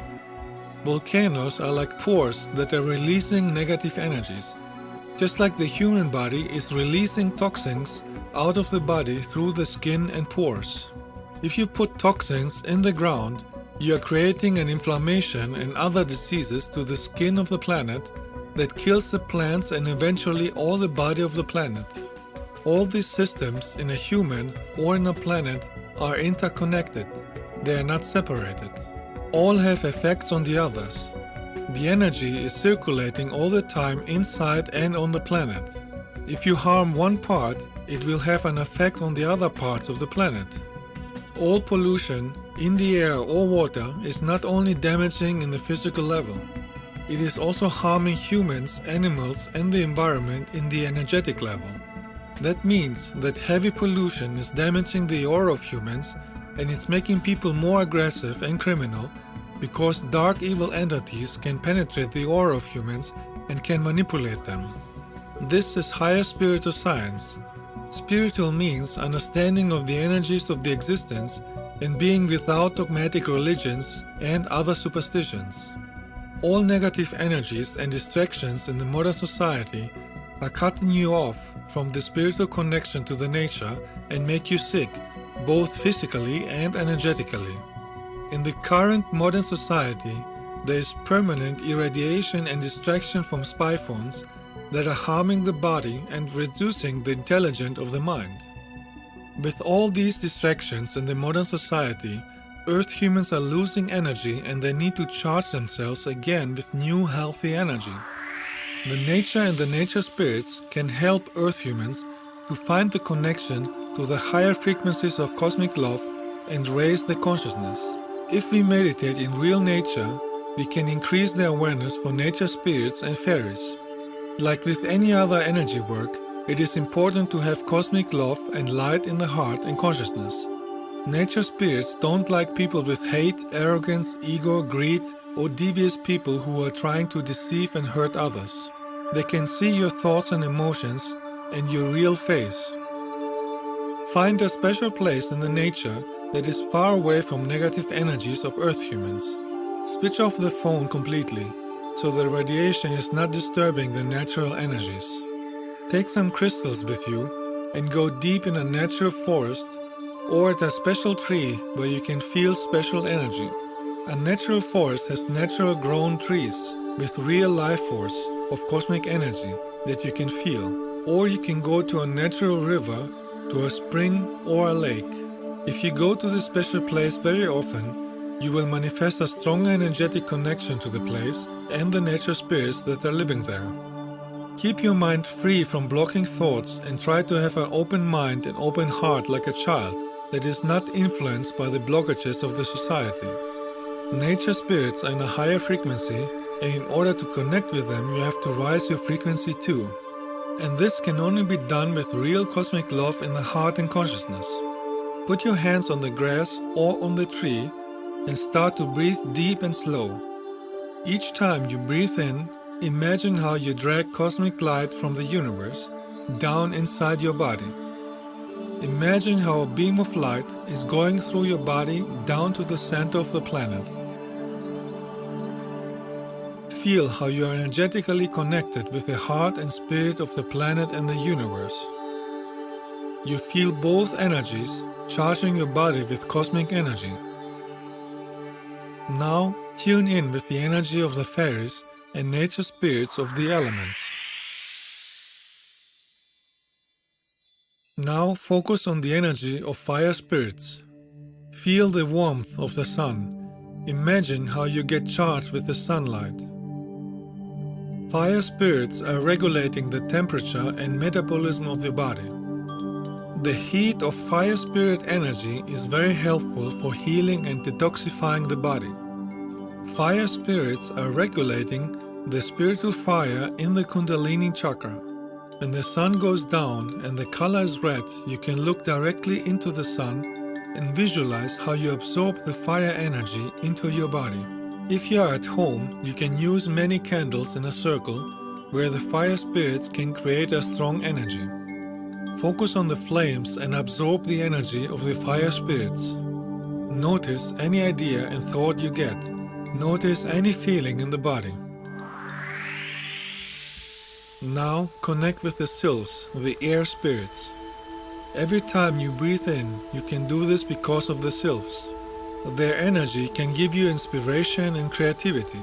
Speaker 1: Volcanoes are like pores that are releasing negative energies, just like the human body is releasing toxins out of the body through the skin and pores. If you put toxins in the ground, you are creating an inflammation and other diseases to the skin of the planet that kills the plants and eventually all the body of the planet. All these systems in a human or in a planet are interconnected. They are not separated. All have effects on the others. The energy is circulating all the time inside and on the planet. If you harm one part, it will have an effect on the other parts of the planet. All pollution in the air or water is not only damaging in the physical level. it is also harming humans, animals, and the environment in the energetic level. That means that heavy pollution is damaging the aura of humans, and it's making people more aggressive and criminal because dark evil entities can penetrate the aura of humans and can manipulate them. This is higher spiritual science. Spiritual means understanding of the energies of the existence and being without dogmatic religions and other superstitions. All negative energies and distractions in the modern society are cutting you off from the spiritual connection to the nature and make you sick, both physically and energetically. In the current modern society, there is permanent irradiation and distraction from spy phones that are harming the body and reducing the intelligence of the mind. With all these distractions in the modern society, Earth humans are losing energy and they need to charge themselves again with new healthy energy. The nature and the nature spirits can help Earth humans to find the connection to the higher frequencies of cosmic love and raise their consciousness. If we meditate in real nature, we can increase the awareness for nature spirits and fairies. Like with any other energy work, it is important to have cosmic love and light in the heart and consciousness. Nature spirits don't like people with hate, arrogance, ego, greed, or devious people who are trying to deceive and hurt others. They can see your thoughts and emotions and your real face. Find a special place in the nature that is far away from negative energies of Earth humans. Switch off the phone completely, so the radiation is not disturbing the natural energies. Take some crystals with you and go deep in a natural forest or at a special tree where you can feel special energy. A natural forest has natural grown trees with real life force of cosmic energy that you can feel. Or you can go to a natural river, to a spring or a lake. If you go to this special place very often, you will manifest a strong energetic connection to the place and the nature spirits that are living there. Keep your mind free from blocking thoughts and try to have an open mind and open heart like a child that is not influenced by the blockages of the society. Nature spirits are in a higher frequency, and in order to connect with them, you have to rise your frequency too. And this can only be done with real cosmic love in the heart and consciousness. Put your hands on the grass or on the tree and start to breathe deep and slow. Each time you breathe in, imagine how you drag cosmic light from the universe down inside your body. Imagine how a beam of light is going through your body down to the center of the planet. Feel how you are energetically connected with the heart and spirit of the planet and the universe. You feel both energies charging your body with cosmic energy. Now tune in with the energy of the fairies and nature spirits of the elements. Now focus on the energy of fire spirits. Feel the warmth of the sun. Imagine how you get charged with the sunlight. Fire spirits are regulating the temperature and metabolism of your body. The heat of fire spirit energy is very helpful for healing and detoxifying the body. Fire spirits are regulating the spiritual fire in the Kundalini chakra. When the sun goes down and the color is red, you can look directly into the sun and visualize how you absorb the fire energy into your body. If you are at home, you can use many candles in a circle where the fire spirits can create a strong energy. Focus on the flames and absorb the energy of the fire spirits. Notice any idea and thought you get. Notice any feeling in the body. Now connect with the sylphs, the air spirits. Every time you breathe in, you can do this because of the sylphs. Their energy can give you inspiration and creativity.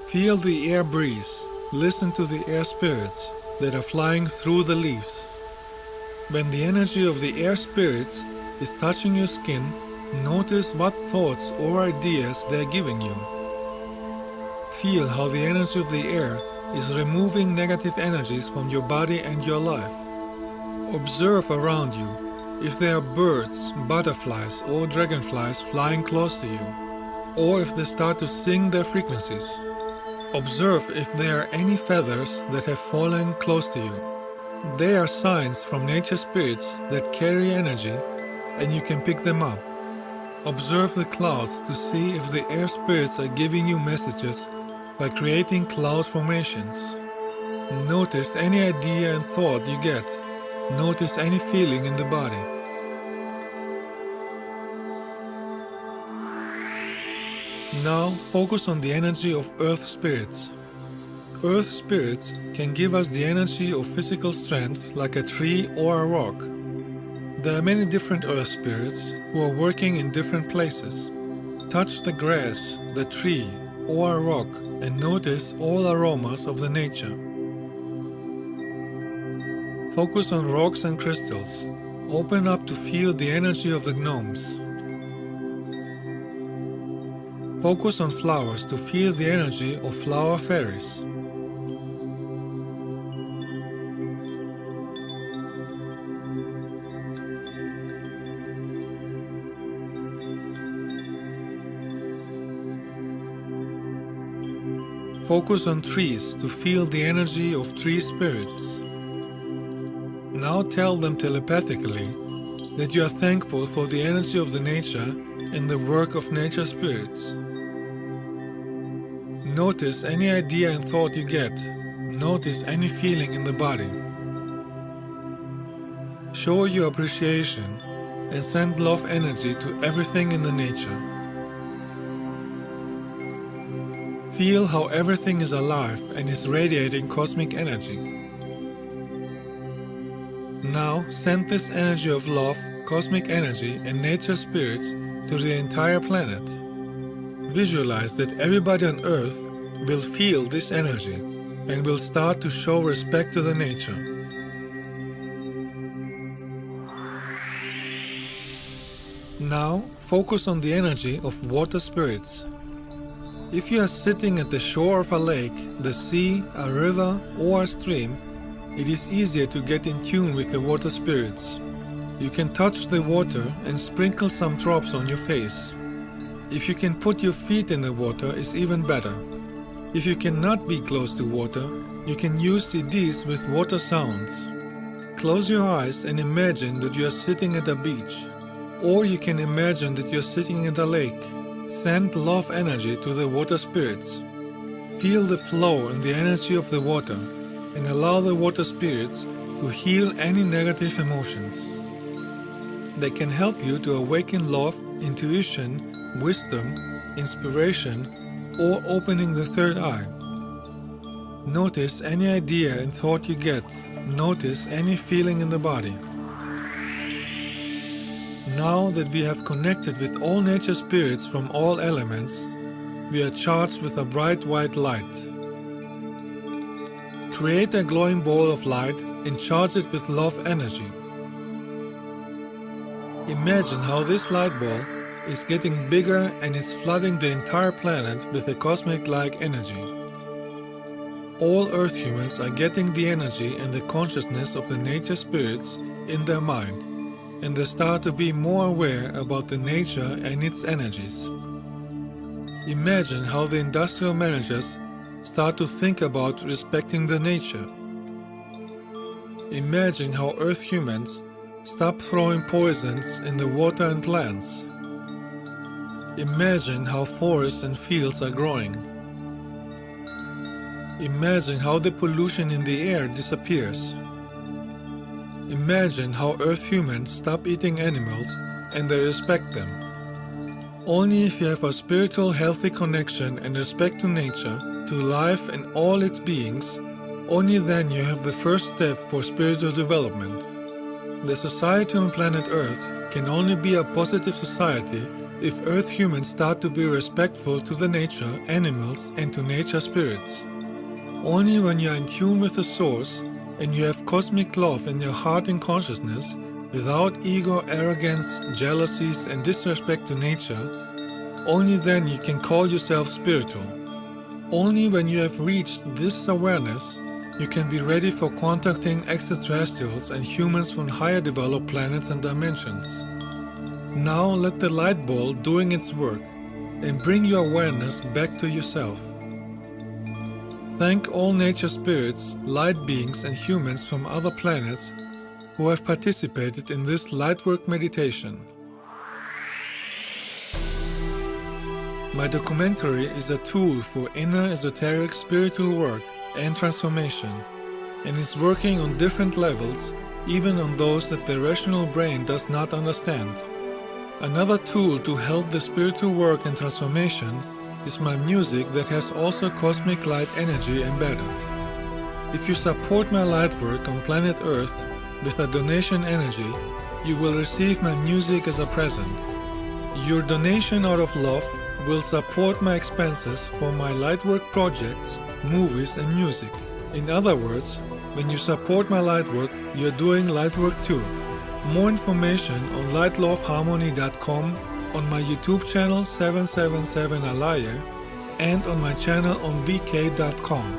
Speaker 1: Feel the air breeze. Listen to the air spirits that are flying through the leaves. When the energy of the air spirits is touching your skin, notice what thoughts or ideas they are giving you. Feel how the energy of the air is removing negative energies from your body and your life. Observe around you if there are birds, butterflies or dragonflies flying close to you, or if they start to sing their frequencies. Observe if there are any feathers that have fallen close to you. They are signs from nature spirits that carry energy, and you can pick them up. Observe the clouds to see if the air spirits are giving you messages by creating cloud formations. Notice any idea and thought you get. Notice any feeling in the body. Now focus on the energy of earth spirits. Earth spirits can give us the energy of physical strength like a tree or a rock. There are many different earth spirits who are working in different places. Touch the grass, the tree, or a rock and notice all aromas of the nature. Focus on rocks and crystals. Open up to feel the energy of the gnomes. Focus on flowers to feel the energy of flower fairies. Focus on trees to feel the energy of tree spirits. Now tell them telepathically that you are thankful for the energy of the nature and the work of nature spirits. Notice any idea and thought you get. Notice any feeling in the body. Show your appreciation and send love energy to everything in the nature. Feel how everything is alive and is radiating cosmic energy. Now send this energy of love, cosmic energy, and nature spirits to the entire planet. Visualize that everybody on Earth will feel this energy and will start to show respect to the nature. Now focus on the energy of water spirits. If you are sitting at the shore of a lake, the sea, a river, or a stream, it is easier to get in tune with the water spirits. You can touch the water and sprinkle some drops on your face. If you can put your feet in the water, it's even better. If you cannot be close to water, you can use CDs with water sounds. Close your eyes and imagine that you are sitting at a beach. Or you can imagine that you are sitting at a lake. Send love energy to the water spirits. Feel the flow and the energy of the water and allow the water spirits to heal any negative emotions. They can help you to awaken love, intuition, wisdom, inspiration, or opening the third eye. Notice any idea and thought you get. Notice any feeling in the body. Now that we have connected with all nature spirits from all elements, we are charged with a bright white light. Create a glowing ball of light and charge it with love energy. Imagine how this light ball is getting bigger and is flooding the entire planet with a cosmic-like energy. All Earth humans are getting the energy and the consciousness of the nature spirits in their mind, and they start to be more aware about the nature and its energies. Imagine how the industrial managers start to think about respecting the nature. Imagine how Earth humans stop throwing poisons in the water and plants. Imagine how forests and fields are growing. Imagine how the pollution in the air disappears. Imagine how Earth humans stop eating animals and they respect them. Only if you have a spiritual healthy connection and respect to nature, to life and all its beings, only then you have the first step for spiritual development. The society on planet Earth can only be a positive society if Earth humans start to be respectful to the nature, animals, and to nature spirits. Only when you are in tune with the source and you have cosmic love in your heart and consciousness, without ego, arrogance, jealousies, and disrespect to nature, only then you can call yourself spiritual. Only when you have reached this awareness, you can be ready for contacting extraterrestrials and humans from higher developed planets and dimensions. Now let the light ball doing its work and bring your awareness back to yourself. Thank all nature spirits, light beings and humans from other planets who have participated in this lightwork meditation. My documentary is a tool for inner esoteric spiritual work and transformation, and it's working on different levels, even on those that the rational brain does not understand. Another tool to help the spiritual work and transformation is my music that has also cosmic light energy embedded. If you support my light work on planet Earth with a donation energy, you will receive my music as a present. Your donation out of love will support my expenses for my lightwork projects, movies and music. In other words, when you support my lightwork, you're doing lightwork too. More information on lightloveharmony.com, on my YouTube channel 777 Alaya, and on my channel on vk.com.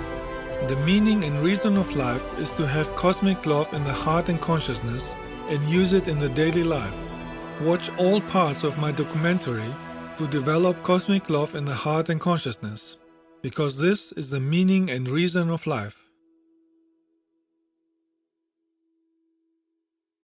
Speaker 1: The meaning and reason of life is to have cosmic love in the heart and consciousness and use it in the daily life. Watch all parts of my documentary to develop cosmic love in the heart and consciousness, because this is the meaning and reason of life.